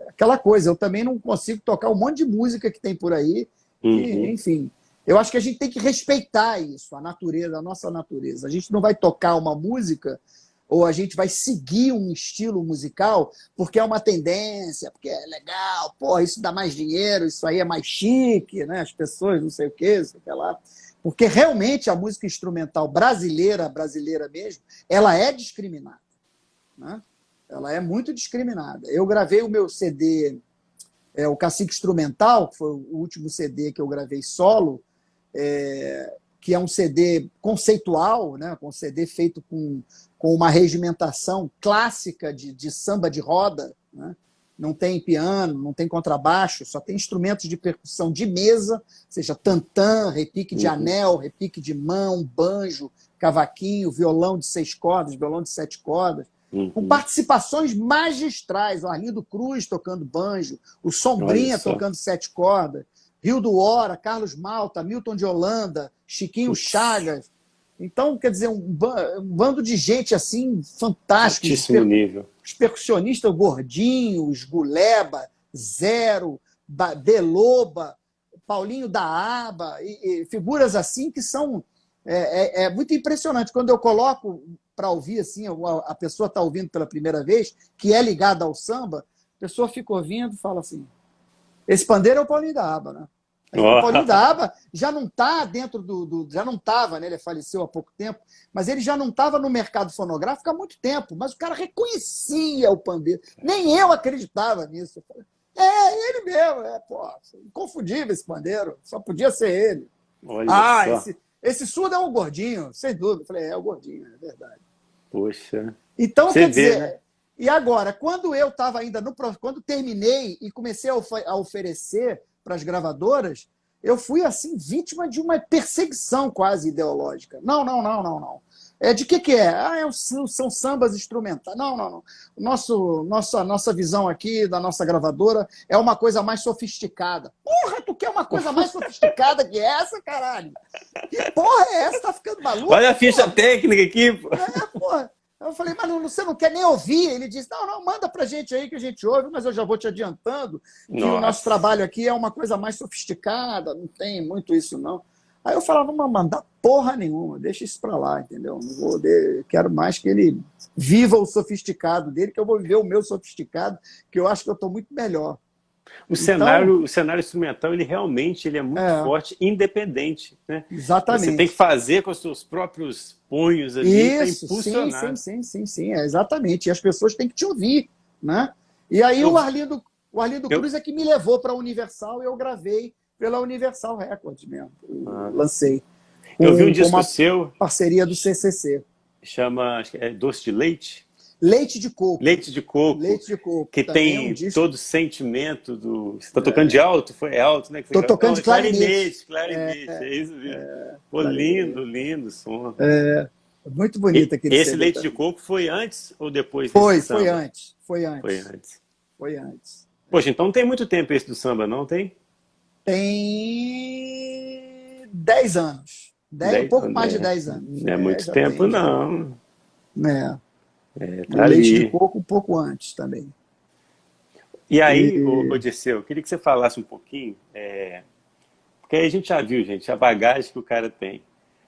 S2: aquela coisa, eu também não consigo tocar um monte de música que tem por aí, enfim. Eu acho que a gente tem que respeitar isso, a nossa natureza. A gente não vai tocar uma música ou a gente vai seguir um estilo musical porque é uma tendência, porque é legal, isso dá mais dinheiro, isso aí é mais chique, né? As pessoas não sei o quê, não sei o que lá. Porque realmente a música instrumental brasileira mesmo, ela é discriminada, né? Ela é muito discriminada. Eu gravei o meu CD, o Cacique Instrumental, que foi o último CD que eu gravei solo, que é um CD conceitual, né? Um CD feito com uma regimentação clássica de samba de roda, né? Não tem piano, não tem contrabaixo, só tem instrumentos de percussão de mesa, seja tantã, repique de anel, repique de mão, banjo, cavaquinho, violão de 6 cordas, violão de 7 cordas, com participações magistrais, o Arlindo Cruz tocando banjo, o Sombrinha tocando 7 cordas, Rio do Hora, Carlos Malta, Milton de Holanda, Chiquinho Chagas. Então, quer dizer, um bando de gente assim, fantástico.
S1: Altíssimo nível.
S2: os percussionistas gordinhos, Guleba, Zero, Beloba, Paulinho da Aba, e figuras assim que são muito impressionante. Quando eu coloco para ouvir, assim, a pessoa está ouvindo pela primeira vez, que é ligada ao samba, a pessoa fica ouvindo e fala assim, esse pandeiro é o Paulinho da Aba, né? O Paulinho da Aba já não está dentro já não estava, né? Ele faleceu há pouco tempo, mas ele já não estava no mercado fonográfico há muito tempo, mas o cara reconhecia o pandeiro. Nem eu acreditava nisso. Eu falei, ele mesmo, pô, inconfundível esse pandeiro, só podia ser ele.
S1: Olha só.
S2: Esse surdo é o gordinho, sem dúvida. Eu falei, é o gordinho, é verdade.
S1: Poxa.
S2: Então,
S1: você
S2: quer dizer,
S1: né?
S2: E agora, quando eu estava ainda quando terminei e comecei a oferecer para as gravadoras, eu fui assim vítima de uma perseguição quase ideológica. Não. De que é? São sambas instrumentais. Não. Nossa visão aqui da nossa gravadora é uma coisa mais sofisticada. Porra, tu quer uma coisa mais sofisticada que essa, caralho? Que porra é essa? Tá ficando maluco?
S1: Olha a ficha técnica aqui, pô.
S2: Porra. Eu falei, mas você não quer nem ouvir? Ele disse, não, manda pra gente aí que a gente ouve, mas eu já vou te adiantando que o nosso trabalho aqui é uma coisa mais sofisticada, não tem muito isso, não. Aí eu falava, não mandar porra nenhuma, deixa isso pra lá, entendeu? Não vou, quero mais que ele viva o sofisticado dele, que eu vou viver o meu sofisticado, que eu acho que eu estou muito melhor.
S1: O cenário instrumental, ele realmente é muito forte, independente. Né?
S2: Exatamente.
S1: Você tem que fazer com os seus próprios punhos ali para impulsionar.
S2: Sim, exatamente. E as pessoas têm que te ouvir. Né? E aí o Arlindo Cruz é que me levou para a Universal e eu gravei pela Universal Records mesmo. Lancei.
S1: Eu vi um disco seu...
S2: Parceria do CCC.
S1: Chama, acho que é Doce de Leite?
S2: Leite de Coco.
S1: Leite de Coco. Que tem todo o sentimento do... Você está tocando de alto? Foi alto, né?
S2: Estou tocando de clarinete.
S1: Clarinete, é isso mesmo. Pô, lindo som.
S2: Muito bonito aquele
S1: Esse Leite de Coco foi antes ou depois
S2: desse
S1: samba?
S2: Foi antes.
S1: Poxa, então não tem muito tempo esse do samba, não tem?
S2: Tem 10 anos. Um pouco mais de 10 anos.
S1: Não é muito tempo, não.
S2: Tá Leite de Coco um pouco antes também.
S1: E aí, Odisseu, eu queria que você falasse um pouquinho, porque aí a gente já viu, gente, a bagagem que o cara tem.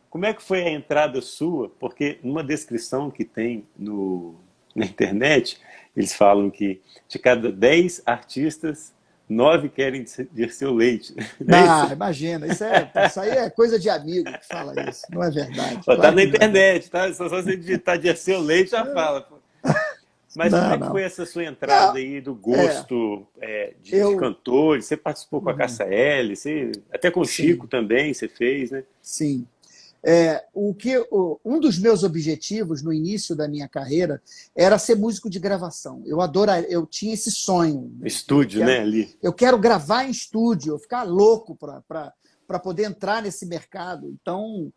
S1: Como é que foi a entrada sua? Porque numa descrição que tem na internet, eles falam que de cada 10 artistas, 9 querem dir seu leite.
S2: Imagina, isso aí é coisa de amigo que fala isso, não é verdade.
S1: Tá na internet, tá? Só você digitar dir seu leite já fala. Pô. Mas como é que foi essa sua entrada aí do gosto de cantores? Você participou com a Cássia Eller, até com o Chico também você fez, né?
S2: Sim. Um dos meus objetivos no início da minha carreira era ser músico de gravação. Eu tinha esse sonho.
S1: Estúdio, né? Ali.
S2: Eu quero gravar em estúdio, eu ficar louco para poder entrar nesse mercado. Então,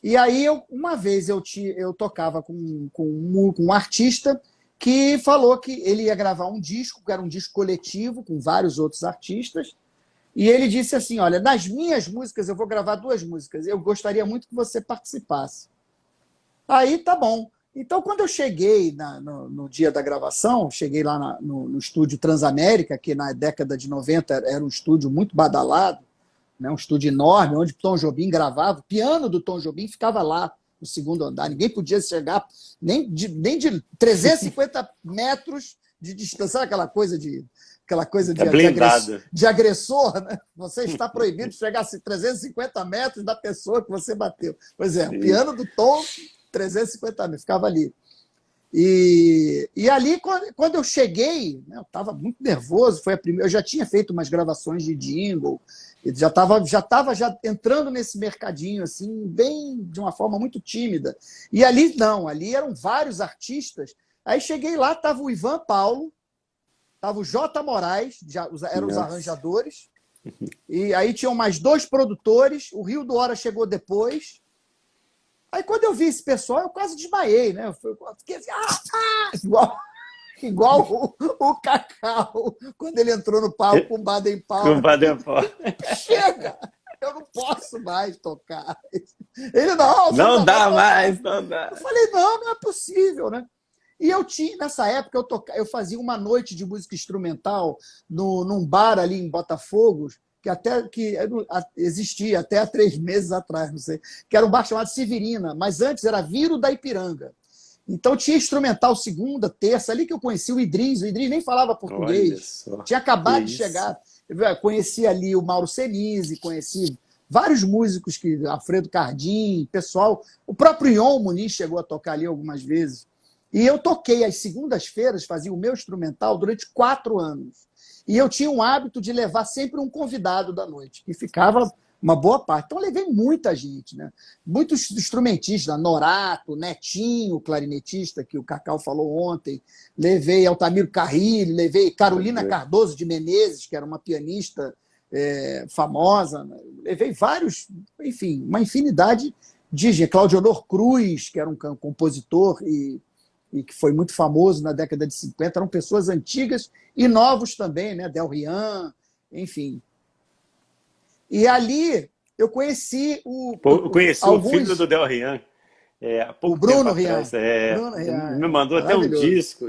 S2: e aí, uma vez eu tocava com um artista que falou que ele ia gravar um disco, que era um disco coletivo, com vários outros artistas. E ele disse assim, olha, nas minhas músicas eu vou gravar 2 músicas, eu gostaria muito que você participasse. Aí, tá bom. Então, quando eu cheguei no dia da gravação, cheguei lá no estúdio Transamérica, que na década de 90 era um estúdio muito badalado, né, um estúdio enorme, onde Tom Jobim gravava, o piano do Tom Jobim ficava lá, no segundo andar, ninguém podia chegar nem de 350 metros de distância, sabe aquela coisa de agressor, né? Você está proibido de chegar a 350 metros da pessoa que você bateu. Pois é, o piano do Tom, 350 metros, ficava ali. E ali, quando eu cheguei, né, eu estava muito nervoso, eu já tinha feito umas gravações de jingle, já estava entrando nesse mercadinho, assim, bem de uma forma muito tímida. E ali não, ali eram vários artistas. Aí cheguei lá, estava o Ivan Paulo, estava o J. Moraes, eram os arranjadores, e aí tinham mais 2 produtores, o Rio do Hora chegou depois. Aí quando eu vi esse pessoal, eu quase desmaiei, né? Eu fiquei assim, igual o Cacau, quando ele entrou no palco com o Baden Powell. Chega! Eu não posso mais tocar. Ele, não
S1: dá mais, não dá.
S2: Eu falei, não é possível, né? E eu tinha, nessa época, eu fazia uma noite de música instrumental num bar ali em Botafogo, que existia até há 3 meses atrás, não sei, que era um bar chamado Severina, mas antes era Viro da Ipiranga. Então tinha instrumental segunda, terça, ali que eu conheci o Idris nem falava português, tinha acabado de chegar. Eu conheci ali o Mauro Senise, conheci vários músicos, Alfredo Cardim, pessoal, o próprio Ion Muniz chegou a tocar ali algumas vezes. E eu toquei às segundas-feiras, fazia o meu instrumental durante 4 anos. E eu tinha um hábito de levar sempre um convidado da noite, que ficava uma boa parte. Então, eu levei muita gente, né? Muitos instrumentistas, Norato, Netinho, clarinetista, que o Cacau falou ontem, levei Altamiro Carrilho, levei Carolina Cardoso de Menezes, que era uma pianista famosa, né? Levei vários, enfim, uma infinidade de gente. Claudio Honor Cruz, que era um compositor e que foi muito famoso na década de 50, eram pessoas antigas e novos também, né? Del Rian, enfim. E ali eu conheci
S1: o filho do Del Rian.
S2: O Bruno Rian. Bruno
S1: Rian. Me mandou até um disco.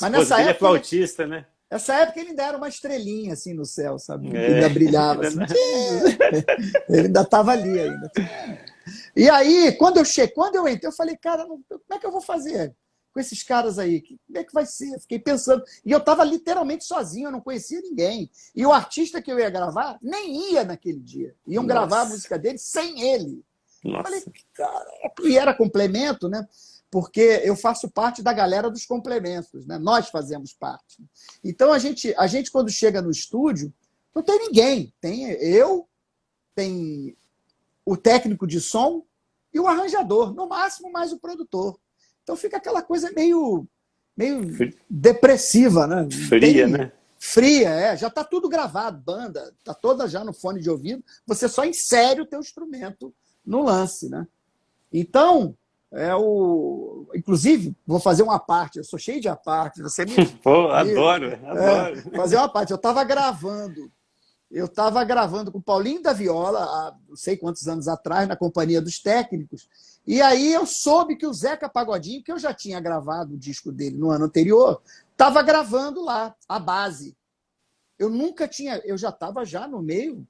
S2: Mas nessa época,
S1: ele é flautista, né?
S2: Nessa época ele ainda era uma estrelinha assim no céu, sabe? Ele ainda brilhava. Assim. Ele ainda estava ali ainda. E aí, quando eu entrei, eu falei, cara, como é que eu vou fazer com esses caras aí? Como é que vai ser? Fiquei pensando. E eu estava literalmente sozinho, eu não conhecia ninguém. E o artista que eu ia gravar nem ia naquele dia. Iam gravar a música dele sem ele. Eu falei, cara, e era complemento, né? Porque eu faço parte da galera dos complementos, né? Nós fazemos parte. Então, a gente, quando chega no estúdio, não tem ninguém. Tem eu, tem o técnico de som e o arranjador, no máximo mais o produtor. Então fica aquela coisa meio depressiva, né?
S1: Fria, né?
S2: Fria, já está tudo gravado, banda, está toda já no fone de ouvido, você só insere o teu instrumento no lance, né? Então, inclusive, vou fazer uma parte, eu sou cheio de parte, você me...
S1: Pô, adoro.
S2: Fazer uma parte, eu estava gravando com o Paulinho da Viola, há não sei quantos anos atrás, na Companhia dos Técnicos, e aí eu soube que o Zeca Pagodinho, que eu já tinha gravado o disco dele no ano anterior, estava gravando lá, a base. Eu já estava já no meio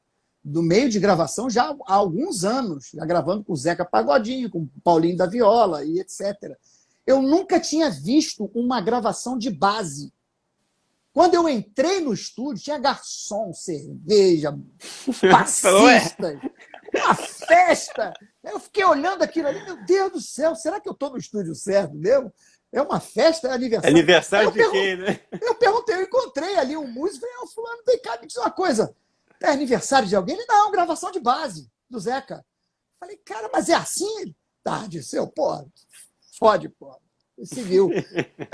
S2: de gravação já há alguns anos, já gravando com o Zeca Pagodinho, com o Paulinho da Viola e etc. Eu nunca tinha visto uma gravação de base. Quando eu entrei no estúdio, tinha garçom, cerveja, passistas, uma festa. Eu fiquei olhando aquilo ali, meu Deus do céu, será que eu estou no estúdio certo mesmo? É uma festa, é aniversário.
S1: Aniversário de quem, né?
S2: Eu perguntei, eu encontrei ali um músico, falei, fulano, vem cá, me diz uma coisa, é aniversário de alguém? Ele, não, gravação de base, do Zeca. Falei, cara, mas é assim? Tá, disse eu, pô, fode, pô. Você viu?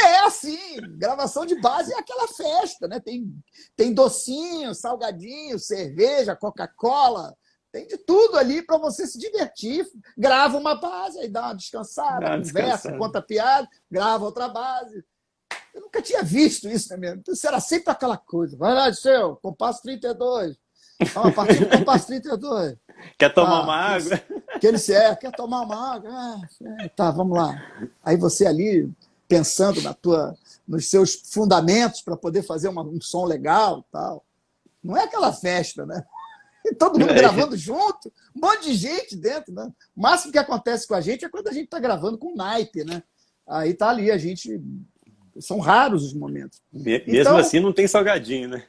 S2: É assim, gravação de base é aquela festa, né? Tem docinho, salgadinho, cerveja, Coca-Cola, tem de tudo ali para você se divertir. Grava uma base, aí dá uma descansada, conversa, conta piada, grava outra base. Eu nunca tinha visto isso, né, mesmo? Isso era sempre aquela coisa. Vai lá, seu, compasso 32. A partir do compasso 32.
S1: Quer tomar uma água?
S2: Quer tomar uma água? Tá, vamos lá. Aí você ali, pensando nos seus fundamentos para poder fazer um som legal e tal. Não é aquela festa, né? E todo mundo gravando junto, um monte de gente dentro, né? O máximo que acontece com a gente é quando a gente está gravando com naipe, né? Aí tá ali, a gente... São raros os momentos.
S1: Mesmo assim, não tem salgadinho, né?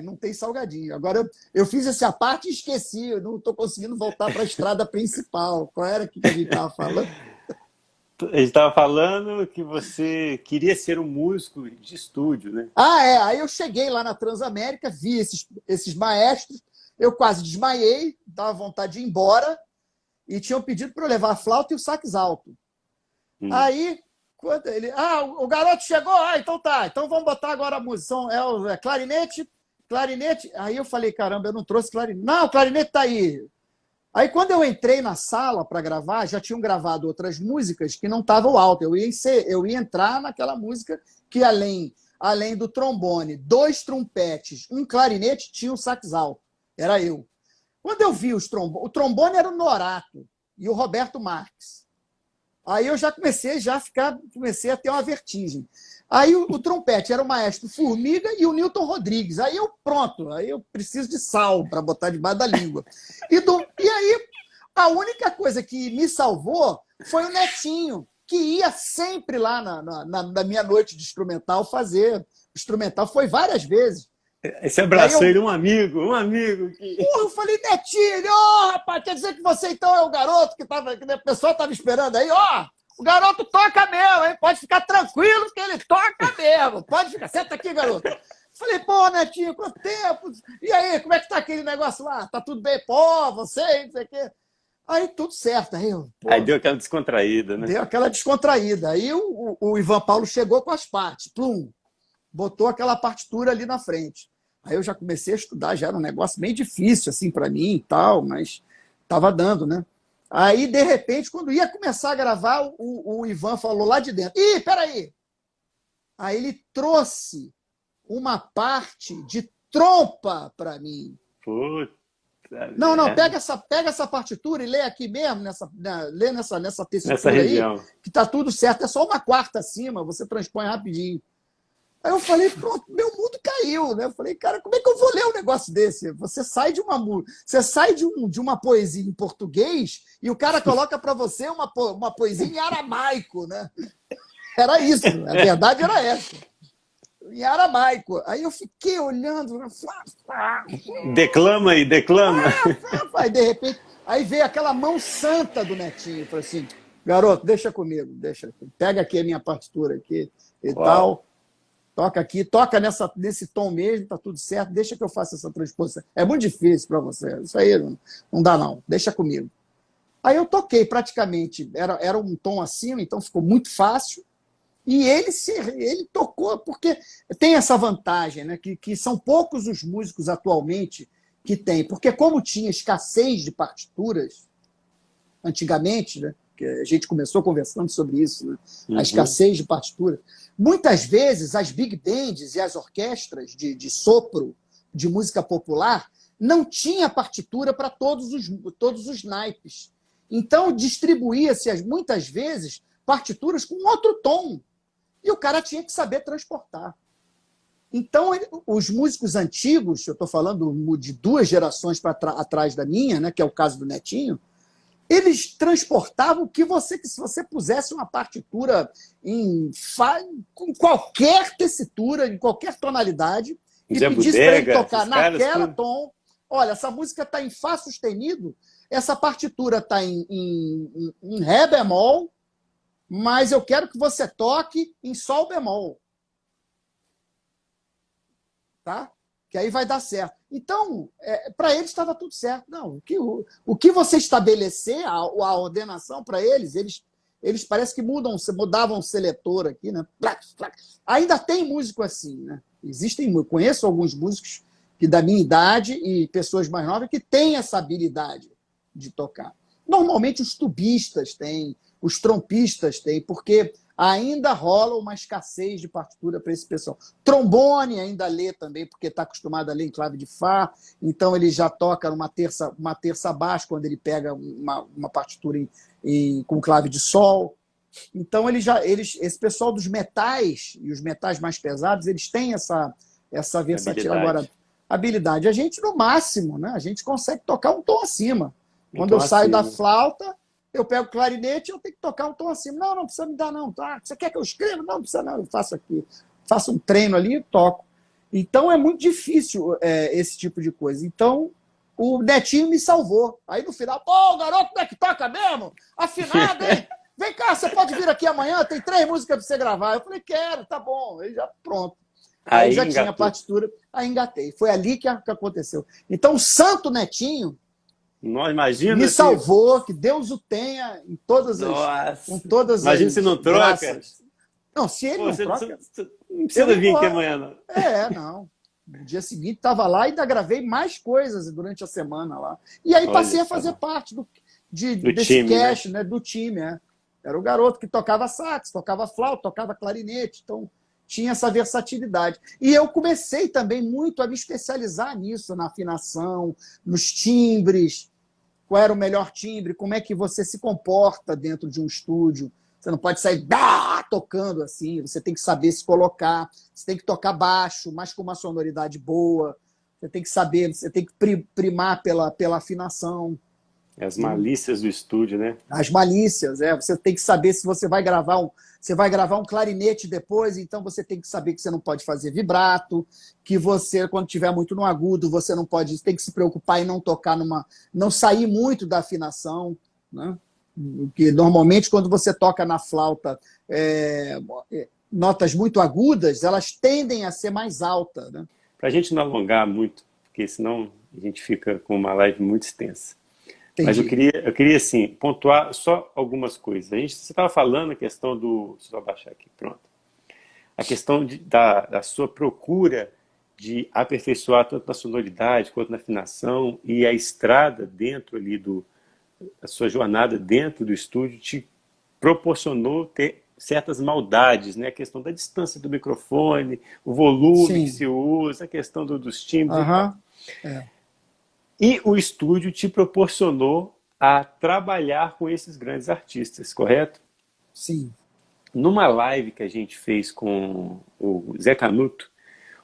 S2: Não tem salgadinho. Agora, eu fiz essa parte e esqueci. Eu não estou conseguindo voltar para a estrada principal. Qual era que a gente estava falando?
S1: A gente estava falando que você queria ser um músico de estúdio, né?
S2: Aí eu cheguei lá na Transamérica, vi esses maestros, eu quase desmaiei, dava vontade de ir embora, e tinham pedido para eu levar a flauta e o sax alto. Aí, quando ele... o garoto chegou? Então tá, então vamos botar agora a música. Clarinete. Aí eu falei, caramba, eu não trouxe clarinete. Não, o clarinete tá aí. Aí quando eu entrei na sala para gravar, já tinham gravado outras músicas que não estavam alto. Eu ia entrar naquela música que além do trombone, 2 trompetes, um clarinete, tinha um sax alto. Era eu. Quando eu vi o trombone era o Norato e o Roberto Marques. Aí eu já comecei a ter uma vertigem. Aí o trompete era o maestro Formiga e o Newton Rodrigues. Aí eu preciso de sal para botar debaixo da língua. E aí a única coisa que me salvou foi o Netinho, que ia sempre lá na minha noite de instrumental fazer. Instrumental foi várias vezes.
S1: Esse abraçou ele, um amigo que...
S2: Porra, eu falei, Netinho, ó, rapaz, quer dizer que você então é o garoto que o pessoal estava esperando aí, ó, o garoto toca mesmo, hein? Pode ficar tranquilo que ele toca mesmo, pode ficar, senta aqui, garoto. Falei, pô, Netinho, quanto tempo? E aí, como é que tá aquele negócio lá? Tá tudo bem? Pô, você, não sei o quê. Aí tudo certo.
S1: Aí deu aquela descontraída, né?
S2: Deu aquela descontraída. Aí o Ivan Paulo chegou com as partes, plum, botou aquela partitura ali na frente. Aí eu já comecei a estudar, já era um negócio meio difícil assim para mim e tal, mas estava dando, né? Aí, de repente, quando ia começar a gravar, o Ivan falou lá de dentro, ih, peraí! Aí ele trouxe uma parte de trompa para mim.
S1: Puta,
S2: não, pega essa partitura e lê aqui mesmo, lê nessa tessitura aí, que tá tudo certo, é só uma quarta acima, você transpõe rapidinho. Aí eu falei, pronto, meu mundo caiu, né? Eu falei, cara, como é que eu vou ler um negócio desse? Você sai de uma poesia em português e o cara coloca para você uma poesia em aramaico, né? Era isso, a verdade era essa. Em aramaico. Aí eu fiquei olhando.
S1: Declama aí, declama.
S2: Aí, de repente, aí veio aquela mão santa do Netinho. Eu falei assim, garoto, deixa comigo, pega aqui a minha partitura aqui e tal. Toca aqui, toca nesse tom mesmo, tá tudo certo, deixa que eu faça essa transposição. É muito difícil para você, isso aí não dá não, deixa comigo. Aí eu toquei praticamente, era um tom acima, então ficou muito fácil, e ele tocou, porque tem essa vantagem, né, que são poucos os músicos atualmente que têm, porque como tinha escassez de partituras, antigamente, né, que a gente começou conversando sobre isso, né? A escassez de partitura. Muitas vezes, as big bands e as orquestras de sopro, de música popular, não tinha partitura para todos os naipes. Então, distribuía-se, muitas vezes, partituras com outro tom. E o cara tinha que saber transportar. Então, os músicos antigos, eu estou falando de 2 gerações atrás da minha, né, que é o caso do Netinho, eles transportavam que se você pusesse uma partitura com qualquer tessitura, em qualquer tonalidade, e pedisse para ele tocar naquela tom, olha, essa música está em Fá sustenido, essa partitura está em Ré bemol, mas eu quero que você toque em Sol bemol. Tá? Que aí vai dar certo. Então, para eles estava tudo certo. Não, o que você estabelecer, a ordenação para eles parece que mudavam o seletor aqui, né? Ainda tem músico assim, né? Eu conheço alguns músicos que da minha idade e pessoas mais novas que têm essa habilidade de tocar. Normalmente os tubistas têm, os trompistas têm, porque ainda rola uma escassez de partitura para esse pessoal. Trombone ainda lê também, porque está acostumado a ler em clave de Fá, então ele já toca uma terça abaixo quando ele pega uma partitura com clave de Sol. Então esse pessoal dos metais, e os metais mais pesados, eles têm essa versatilidade. Agora, habilidade. A gente, no máximo, né, a gente consegue tocar um tom acima. Quando eu saio da flauta, eu pego o clarinete, eu tenho que tocar um tom acima. Não precisa me dar, não. Tá? Você quer que eu escreva? Não precisa, não. Eu faço aqui. Faço um treino ali e toco. Então, é muito difícil esse tipo de coisa. Então, o Netinho me salvou. Aí, no final, pô, garoto, como é que toca mesmo? Afinado, hein? Vem cá, você pode vir aqui amanhã? Tem 3 músicas para você gravar. Eu falei, quero, tá bom. Aí já, pronto. Aí já tinha a partitura. Aí engatei. Foi ali que aconteceu. Então, o santo Netinho me salvou, que Deus o tenha em todas as... Com todas
S1: imagina se não troca.
S2: Graças. Não, se ele não troca...
S1: Não precisa vir aqui amanhã, não.
S2: Não. No dia seguinte estava lá e ainda gravei mais coisas durante a semana lá. E aí passei a fazer parte desse time, cast, né? Do time. Era o garoto que tocava sax, tocava flauta, tocava clarinete, então tinha essa versatilidade. E eu comecei também muito a me especializar nisso, na afinação, nos timbres. qual era o melhor timbre, como é que você se comporta dentro de um estúdio. Você não pode sair tocando assim, você tem que saber se colocar, você tem que tocar baixo, mas com uma sonoridade boa, você tem que saber, você tem que primar pela afinação.
S1: As malícias do estúdio, né?
S2: As malícias, você tem que saber se você vai gravar um clarinete depois, então você tem que saber que você não pode fazer vibrato, que você, quando tiver muito no agudo, você não pode, tem que se preocupar em não tocar não sair muito da afinação, né? Porque normalmente quando você toca na flauta notas muito agudas, elas tendem a ser mais altas, né?
S1: Para a gente não alongar muito, porque senão a gente fica com uma live muito extensa.
S2: Entendi.
S1: Mas eu queria assim, pontuar só algumas coisas. Você estava falando a questão do... Deixa eu abaixar aqui, pronto. A questão da sua procura de aperfeiçoar tanto na sonoridade quanto na afinação, e a estrada dentro ali a sua jornada dentro do estúdio te proporcionou ter certas maldades, né? A questão da distância do microfone, o volume
S2: Sim.
S1: que se usa, a questão dos timbres.
S2: É.
S1: E o estúdio te proporcionou a trabalhar com esses grandes artistas, correto?
S2: Sim.
S1: Numa live que a gente fez com o Zé Canuto,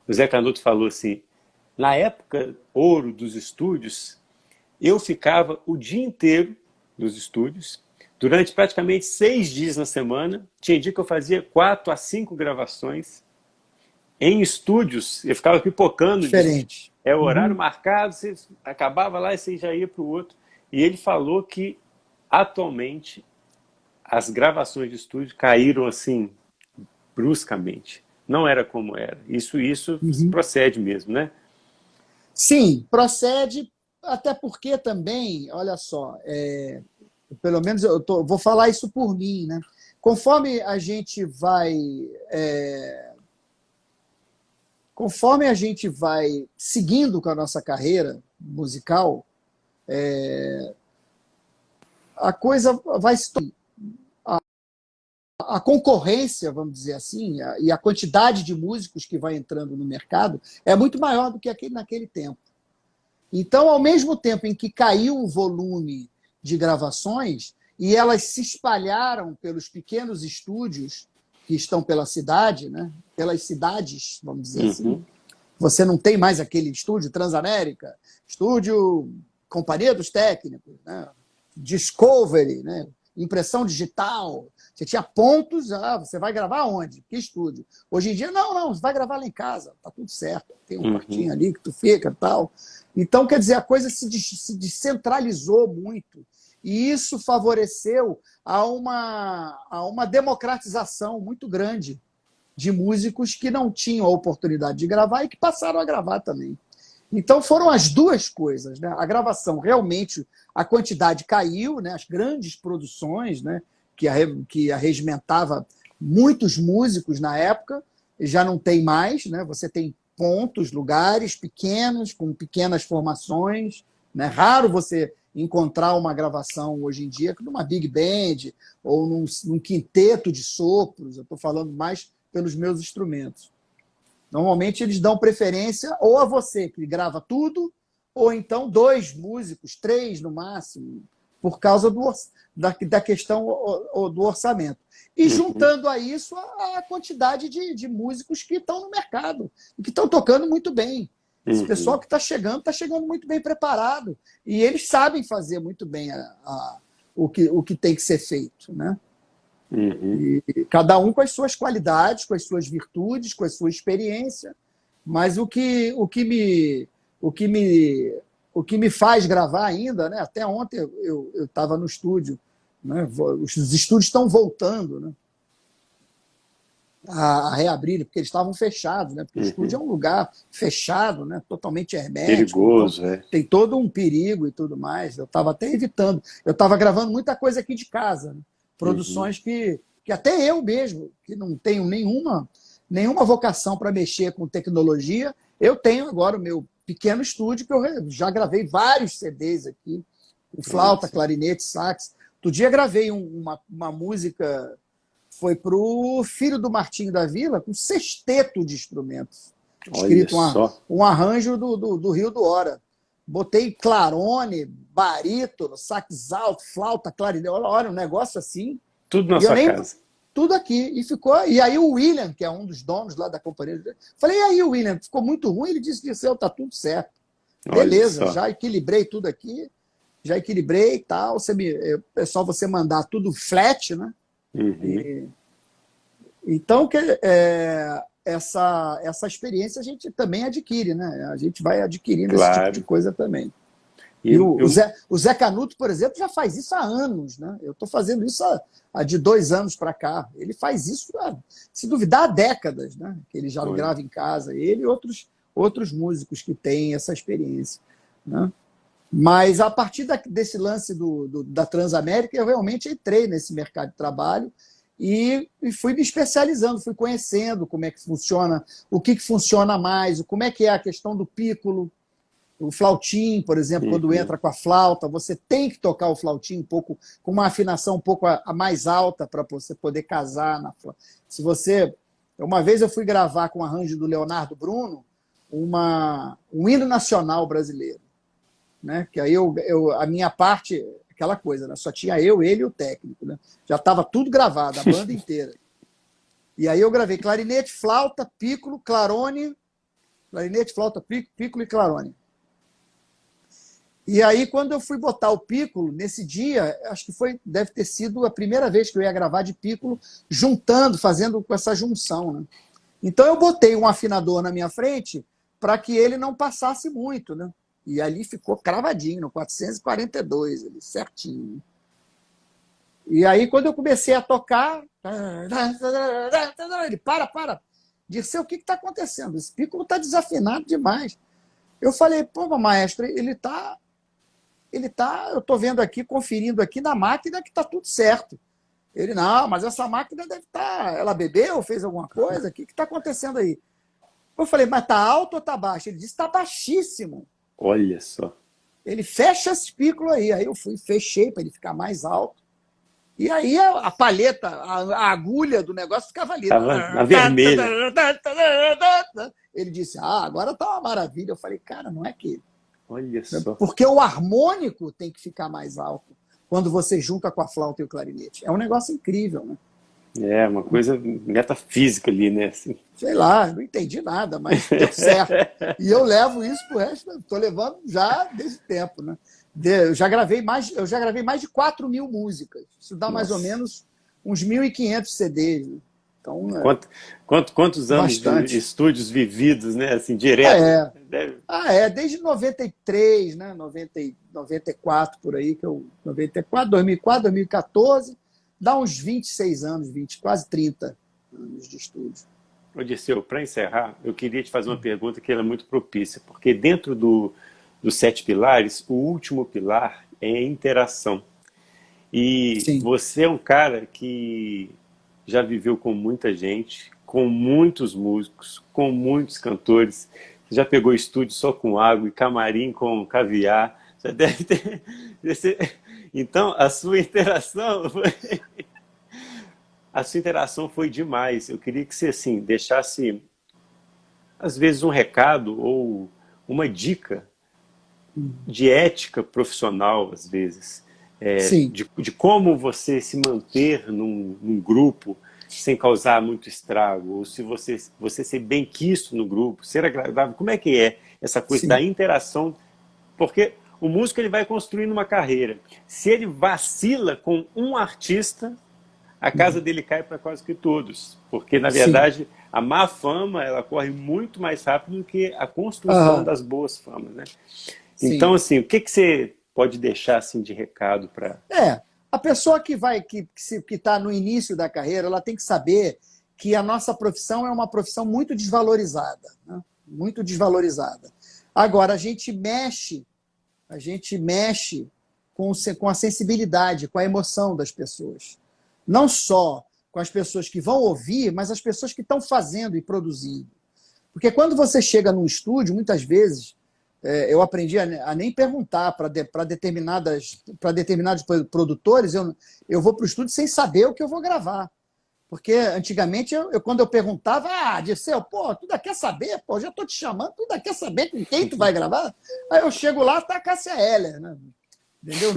S1: o Zé Canuto falou assim, na época ouro dos estúdios, eu ficava o dia inteiro nos estúdios, durante praticamente 6 dias na semana, tinha dia que eu fazia 4 a 5 gravações, em estúdios, eu ficava pipocando.
S2: Diferente.
S1: É o horário marcado, você acabava lá e você já ia para o outro. E ele falou que, atualmente, as gravações de estúdio caíram assim, bruscamente. Não era como era. Isso procede mesmo, né?
S2: Sim, procede, até porque também, olha só, pelo menos vou falar isso por mim, né? Conforme a gente vai seguindo com a nossa carreira musical, a coisa vai se... A concorrência, vamos dizer assim, e a quantidade de músicos que vai entrando no mercado é muito maior do que naquele tempo. Então, ao mesmo tempo em que caiu o volume de gravações e elas se espalharam pelos pequenos estúdios que estão pela cidade, né? Pelas cidades, vamos dizer assim, você não tem mais aquele estúdio Transamérica, estúdio Companhia dos Técnicos, né? Discovery, né? Impressão digital. Você tinha pontos, você vai gravar onde? Que estúdio? Hoje em dia, não, você vai gravar lá em casa, tá tudo certo. Tem um quartinho ali que tu fica e tal. Então, quer dizer, a coisa se descentralizou muito. E isso favoreceu a uma democratização muito grande de músicos que não tinham a oportunidade de gravar e que passaram a gravar também. Então, foram as duas coisas, né? A gravação, realmente, a quantidade caiu, né? As grandes produções, né? que arregimentava muitos músicos na época, já não tem mais, né? Você tem pontos, lugares pequenos, com pequenas formações, né? Raro você encontrar uma gravação hoje em dia numa big band ou num quinteto de sopros, eu estou falando mais pelos meus instrumentos. Normalmente eles dão preferência ou a você, que grava tudo, ou então 2 músicos, 3 no máximo, por causa da questão do orçamento. E juntando a isso a quantidade de músicos que estão no mercado e que estão tocando muito bem. Esse pessoal que está chegando muito bem preparado. E eles sabem fazer muito bem o que tem que ser feito, né? E cada um com as suas qualidades, com as suas virtudes, com a sua experiência, mas o que me faz gravar ainda, né? Até ontem eu estava no estúdio, né? Os estúdios estão voltando, né? A reabrir, porque eles estavam fechados, né? Porque o estúdio é um lugar fechado, né? Totalmente hermético.
S1: Perigoso,
S2: então, tem todo um perigo e tudo mais. Eu estava até evitando. Eu estava gravando muita coisa aqui de casa, né? Produções que até eu mesmo, que não tenho nenhuma vocação para mexer com tecnologia, eu tenho agora o meu pequeno estúdio, que eu já gravei vários CDs aqui, com flauta, clarinete, sax. Outro dia gravei uma música, foi para o filho do Martinho da Vila, com sexteto de instrumentos. Escrito um arranjo do Rio do Hora. botei clarone, barítono, sax alto, flauta, clarinete, olha, um negócio assim.
S1: Tudo na sua casa.
S2: Tudo aqui. E ficou. E aí o William, que é um dos donos lá da companhia, falei, e aí, William, ficou muito ruim? Ele disse, tá tudo certo. Beleza, já equilibrei tudo aqui, já equilibrei e tal. É só você mandar tudo flat, né? Então, essa experiência a gente também adquire, né? A gente vai adquirindo esse tipo de coisa também. E o Zé Canuto, por exemplo, já faz isso há anos, né? Eu estou fazendo isso há de 2 anos para cá. Ele faz isso, se duvidar, há décadas, né? Que ele já grava em casa. Ele e outros músicos que têm essa experiência, né? Mas a partir desse lance da Transamérica, eu realmente entrei nesse mercado de trabalho e fui me especializando, fui conhecendo como é que funciona, o que funciona mais, como é que é a questão do pícolo. O flautim, por exemplo, quando entra com a flauta, você tem que tocar o flautim um pouco, com uma afinação um pouco a mais alta para você poder casar na flauta. Uma vez eu fui gravar com o arranjo do Leonardo Bruno um hino nacional brasileiro, né? Que aí a minha parte, aquela coisa, né? Só tinha eu, ele e o técnico, né? Já estava tudo gravado, a banda inteira. E aí eu gravei clarinete, flauta, pícolo, clarone, clarinete, flauta, pícolo e clarone. E aí, quando eu fui botar o pícolo, nesse dia, acho que deve ter sido a primeira vez que eu ia gravar de pícolo, fazendo com essa junção, né? Então eu botei um afinador na minha frente para que ele não passasse muito, né? E ali ficou cravadinho, no 442, ali, certinho. E aí, quando eu comecei a tocar, ele, para. Dirceu, o que está acontecendo? Esse pícolo está desafinado demais. Eu falei, pô, maestro, eu estou vendo aqui, conferindo aqui na máquina que está tudo certo. Ele, não, mas essa máquina deve estar... Ela bebeu, fez alguma coisa? O que está acontecendo aí? Eu falei, mas está alto ou está baixo? Ele disse, está baixíssimo.
S1: Olha só.
S2: Ele fecha esse pícolo aí. Aí eu fechei para ele ficar mais alto. E aí a palheta, a agulha do negócio ficava ali.
S1: Estava na vermelha.
S2: Ele disse, agora está uma maravilha. Eu falei, cara, não é que...
S1: Olha só.
S2: Porque o harmônico tem que ficar mais alto quando você junta com a flauta e o clarinete. É um negócio incrível, né?
S1: É, uma coisa metafísica ali, né? Assim.
S2: Sei lá, não entendi nada, mas deu certo. E eu levo isso pro resto, estou levando já desde tempo, né? Eu já gravei mais de 4.000 músicas. Isso dá mais ou menos uns 1.500 CDs. Né? Então,
S1: quantos anos de estúdios vividos, né? Assim, direto.
S2: Desde 93, né? 94, por aí, 94, 2004, 2014, dá uns 26 anos, quase 30 anos de estúdio.
S1: Ô, Dirceu, para encerrar, eu queria te fazer uma pergunta que ela é muito propícia, porque dentro dos 7 pilares, o último pilar é a interação. E Sim. Você é um cara que já viveu com muita gente, com muitos músicos, com muitos cantores. Você já pegou estúdio só com água e camarim com caviar. Já deve ter... Então, a sua interação foi demais. Eu queria que você assim, deixasse, às vezes, um recado ou uma dica de ética profissional, às vezes. De como você se manter num grupo sem causar muito estrago, ou se você ser bem quisto no grupo, ser agradável. Como é que é essa coisa da interação? Porque o músico ele vai construindo uma carreira. Se ele vacila com um artista, a casa dele cai para quase que todos. Porque, na verdade, a má fama ela corre muito mais rápido do que a construção das boas famas. Né? Então, assim, o que você pode deixar assim, de recado para...
S2: A pessoa que está no início da carreira, ela tem que saber que a nossa profissão é uma profissão muito desvalorizada. Né? Muito desvalorizada. Agora, a gente mexe com a sensibilidade, com a emoção das pessoas. Não só com as pessoas que vão ouvir, mas as pessoas que estão fazendo e produzindo. Porque quando você chega num estúdio, muitas vezes, eu aprendi a nem perguntar para determinados produtores, eu vou para o estúdio sem saber o que eu vou gravar. Porque antigamente, quando eu perguntava, Dirceu, pô, tu ainda quer saber? Pô, já estou te chamando, tu ainda quer saber com quem tu vai gravar? Aí eu chego lá, tá a Cássia Eller, né? Entendeu?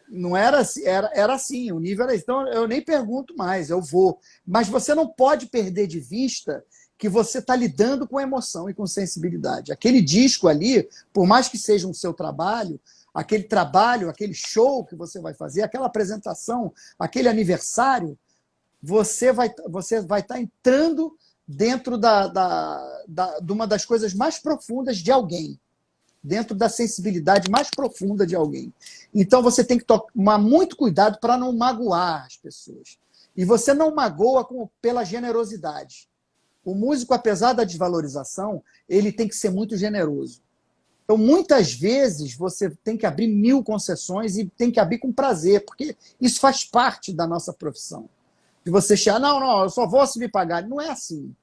S2: Não era assim, era assim, o nível era. Então, eu nem pergunto mais, eu vou. Mas você não pode perder de vista que você está lidando com emoção e com sensibilidade. Aquele disco ali, por mais que seja um seu trabalho, aquele show que você vai fazer, aquela apresentação, aquele aniversário, você vai estar entrando dentro de uma das coisas mais profundas de alguém, dentro da sensibilidade mais profunda de alguém. Então, você tem que tomar muito cuidado para não magoar as pessoas. E você não magoa pela generosidade. O músico, apesar da desvalorização, ele tem que ser muito generoso. Então, muitas vezes, você tem que abrir 1000 concessões e tem que abrir com prazer, porque isso faz parte da nossa profissão. De você chegar, não, eu só vou se me pagar. Não é assim.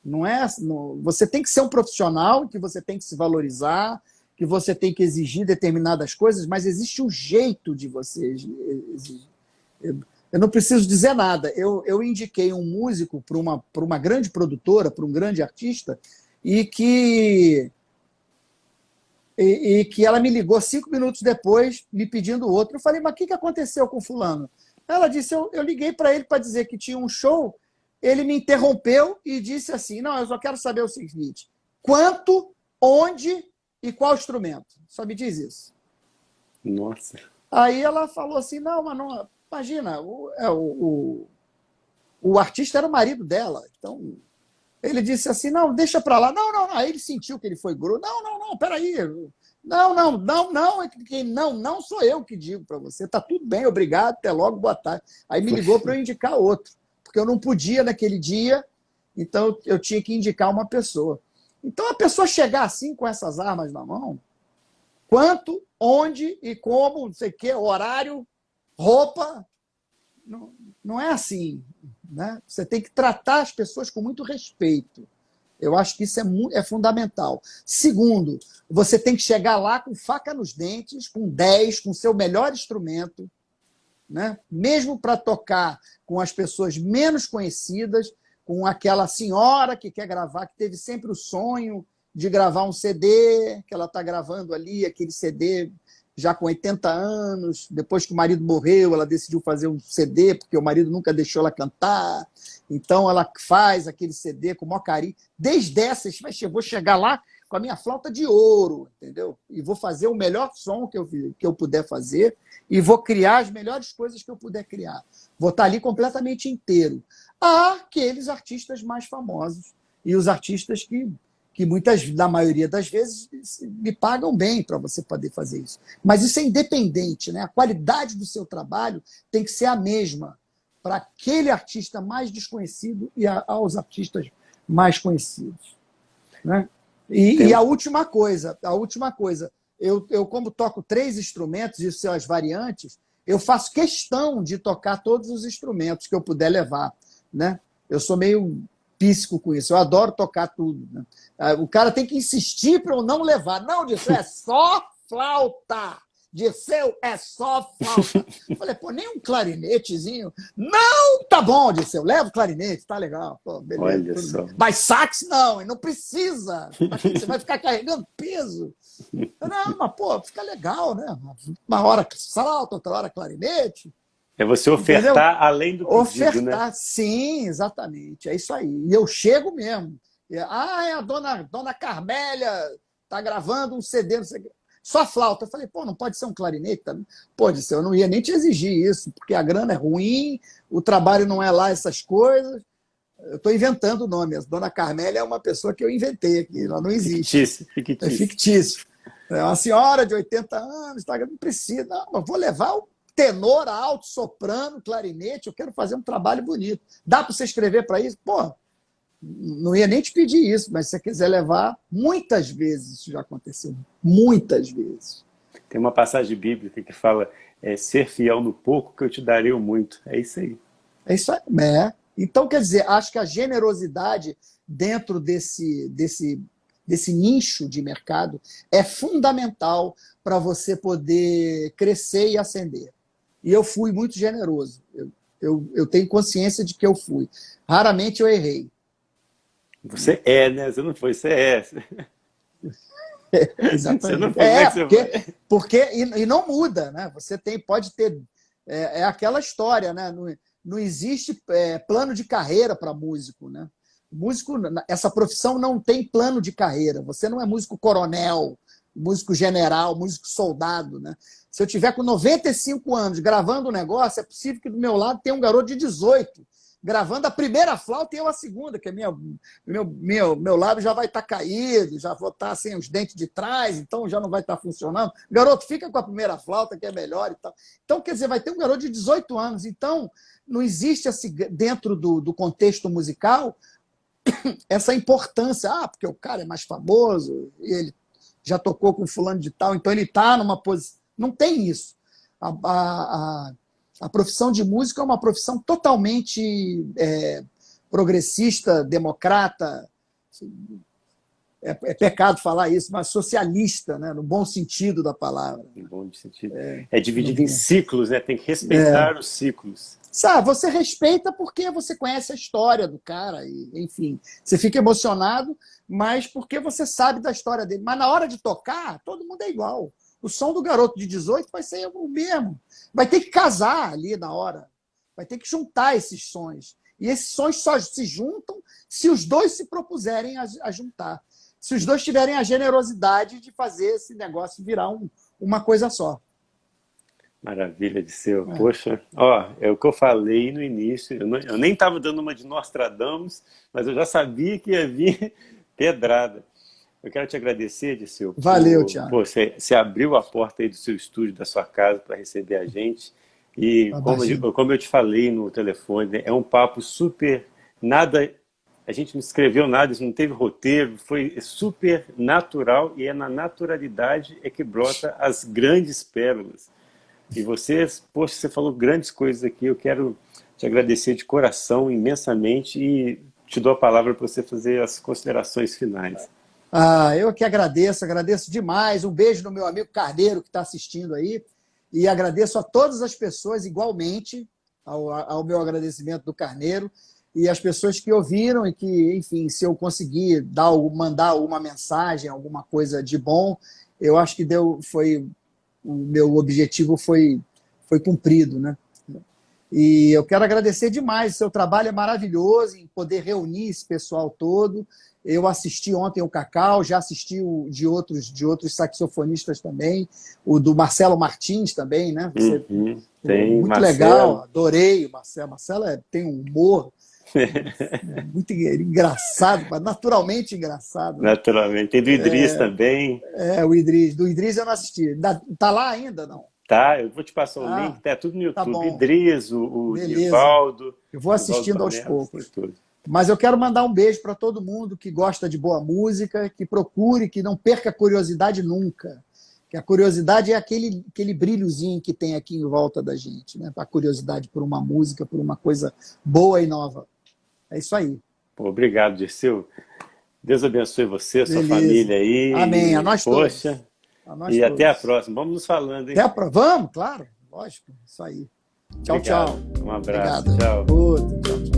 S2: Não é, não, você tem que ser um profissional, que você tem que se valorizar, que você tem que exigir determinadas coisas, mas existe um jeito de você exigir. Eu não preciso dizer nada. Eu indiquei um músico para uma grande produtora, para um grande artista, e que ela me ligou 5 minutos depois, me pedindo outro. Eu falei, mas o que aconteceu com fulano? Ela disse, eu liguei para ele para dizer que tinha um show, ele me interrompeu e disse assim, não, eu só quero saber o seguinte, quanto, onde e qual instrumento? Só me diz isso.
S1: Nossa.
S2: Aí ela falou assim, não, mas não, imagina, o artista era o marido dela, então ele disse assim, não, deixa para lá, não, aí ele sentiu que ele foi grosso, não, peraí, não sou eu que digo para você, tá tudo bem, obrigado, até logo, boa tarde. Aí me ligou para eu indicar outro, porque eu não podia naquele dia, então eu tinha que indicar uma pessoa. Então a pessoa chegar assim com essas armas na mão, quanto, onde e como, não sei o quê, horário, roupa, não é assim, né? Você tem que tratar as pessoas com muito respeito. Eu acho que isso é fundamental. Segundo, você tem que chegar lá com faca nos dentes, com 10, com seu melhor instrumento, né? Mesmo para tocar com as pessoas menos conhecidas, com aquela senhora que quer gravar, que teve sempre o sonho de gravar um CD, que ela está gravando ali, aquele CD já com 80 anos, depois que o marido morreu, ela decidiu fazer um CD, porque o marido nunca deixou ela cantar, então ela faz aquele CD com o maior carinho. Desde essa, vou chegar lá com a minha flauta de ouro, entendeu? E vou fazer o melhor som que eu puder fazer e vou criar as melhores coisas que eu puder criar. Vou estar ali completamente inteiro. Há aqueles artistas mais famosos e os artistas que na maioria das vezes, me pagam bem para você poder fazer isso. Mas isso é independente, né? A qualidade do seu trabalho tem que ser a mesma para aquele artista mais desconhecido e aos artistas mais conhecidos, né? E a última coisa, eu como toco 3 instrumentos e suas variantes, eu faço questão de tocar todos os instrumentos que eu puder levar, né? Eu sou meio píssico com isso, eu adoro tocar tudo, né? O cara tem que insistir para eu não levar. Não, Dirceu, é só flauta. Dirceu, é só flauta. Eu falei, pô, nem um clarinetezinho. Não, tá bom, Dirceu, leva o clarinete, tá legal. Pô, beleza.
S1: Olha só.
S2: Mas sax não, não precisa. Você vai ficar carregando peso. Não, mas pô, fica legal, né? Uma hora flauta, outra hora clarinete.
S1: É você ofertar, entendeu? Além do pedido,
S2: ofertar,
S1: né?
S2: Sim, exatamente. É isso aí. E eu chego mesmo. É a dona Carmélia está gravando um CD, não sei o quê. Só flauta. Eu falei, pô, não pode ser um clarinete? Pô, disse, eu não ia nem te exigir isso, porque a grana é ruim, o trabalho não é lá essas coisas. Eu estou inventando o nome. A dona Carmélia é uma pessoa que eu inventei aqui, ela não existe.
S1: Fictício.
S2: É fictício. É uma senhora de 80 anos, não precisa. Não, eu vou levar o tenor, alto, soprano, clarinete, eu quero fazer um trabalho bonito. Dá para você escrever para isso? Pô, não ia nem te pedir isso, mas se você quiser levar, muitas vezes isso já aconteceu. Muitas vezes.
S1: Tem uma passagem bíblica que fala, ser fiel no pouco que eu te darei o muito. É isso aí.
S2: É isso aí. Então, quer dizer, acho que a generosidade dentro desse nicho de mercado é fundamental para você poder crescer e ascender. E eu fui muito generoso. Eu tenho consciência de que eu fui. Raramente eu errei.
S1: Você é, né? Você não foi, você é.
S2: Exatamente.
S1: Você não foi, como é que você foi?
S2: E não muda, né? Você pode ter. É aquela história, né? Não existe plano de carreira para músico, né? Músico, essa profissão não tem plano de carreira. Você não é músico coronel, músico general, músico soldado, né? Se eu tiver com 95 anos gravando um negócio, é possível que do meu lado tenha um garoto de 18 gravando a primeira flauta e eu a segunda, que meu lábio já vai estar caído, já vou estar sem os dentes de trás, então já não vai estar funcionando. Garoto, fica com a primeira flauta, que é melhor e tal. Então, quer dizer, vai ter um garoto de 18 anos. Então, não existe, assim, dentro do contexto musical, essa importância. Porque o cara é mais famoso, e ele já tocou com fulano de tal, então ele está numa posição. Não tem isso. A profissão de músico é uma profissão totalmente progressista, democrata, é pecado falar isso, mas socialista, né? No bom sentido da palavra.
S1: No bom sentido. É dividido em ciclos, né? Tem que respeitar os ciclos.
S2: Sabe, você respeita porque você conhece a história do cara, e, enfim, você fica emocionado, mas porque você sabe da história dele. Mas na hora de tocar, todo mundo é igual. O som do garoto de 18 vai ser o mesmo. Vai ter que casar ali na hora. Vai ter que juntar esses sons. E esses sons só se juntam se os dois se propuserem a juntar. Se os dois tiverem a generosidade de fazer esse negócio virar uma coisa só.
S1: Maravilha, Disseu. Poxa, é o que eu falei no início. Eu nem estava dando uma de Nostradamus, mas eu já sabia que ia vir pedrada. Eu quero te agradecer, Disseu.
S2: Valeu, Thiago.
S1: Você abriu a porta aí do seu estúdio, da sua casa, para receber a gente. E como eu te falei no telefone, é um papo super... A gente não escreveu nada, não teve roteiro, foi super natural, e é na naturalidade que brota as grandes pérolas. E você falou grandes coisas aqui, eu quero te agradecer de coração imensamente e te dou a palavra para você fazer as considerações finais.
S2: Eu que agradeço demais. Um beijo no meu amigo Carneiro, que está assistindo aí, e agradeço a todas as pessoas igualmente, ao meu agradecimento do Carneiro, e as pessoas que ouviram e que, enfim, se eu conseguir mandar alguma mensagem, alguma coisa de bom, eu acho que o meu objetivo foi cumprido, né? E eu quero agradecer demais, o seu trabalho é maravilhoso em poder reunir esse pessoal todo. Eu assisti ontem o Cacau, já assisti de outros saxofonistas também, o do Marcelo Martins também, né?
S1: Tem
S2: muito
S1: Marcelo.
S2: Legal, adorei o Marcelo. Marcelo tem um humor muito engraçado, naturalmente engraçado. Né?
S1: Naturalmente. Tem do Idris também.
S2: O Idris. Do Idris eu não assisti. Tá lá ainda, não?
S1: Tá, eu vou te passar o link, tá tudo no YouTube.
S2: Tá bom.
S1: Idris, o Nivaldo.
S2: Eu vou assistindo aos poucos. Mas eu quero mandar um beijo para todo mundo que gosta de boa música, que procure, que não perca a curiosidade nunca. Que a curiosidade é aquele brilhozinho que tem aqui em volta da gente, né? A curiosidade por uma música, por uma coisa boa e nova. É isso aí.
S1: Obrigado, Dirceu. Deus abençoe você, sua família aí.
S2: Amém. A nós todos.
S1: Poxa. E até a próxima. Vamos nos falando, hein?
S2: Vamos, claro. Lógico. Isso aí. Tchau,
S1: Obrigado.
S2: tchau.
S1: Um abraço.
S2: Obrigado.
S1: Tchau.
S2: Outro. Tchau, tchau.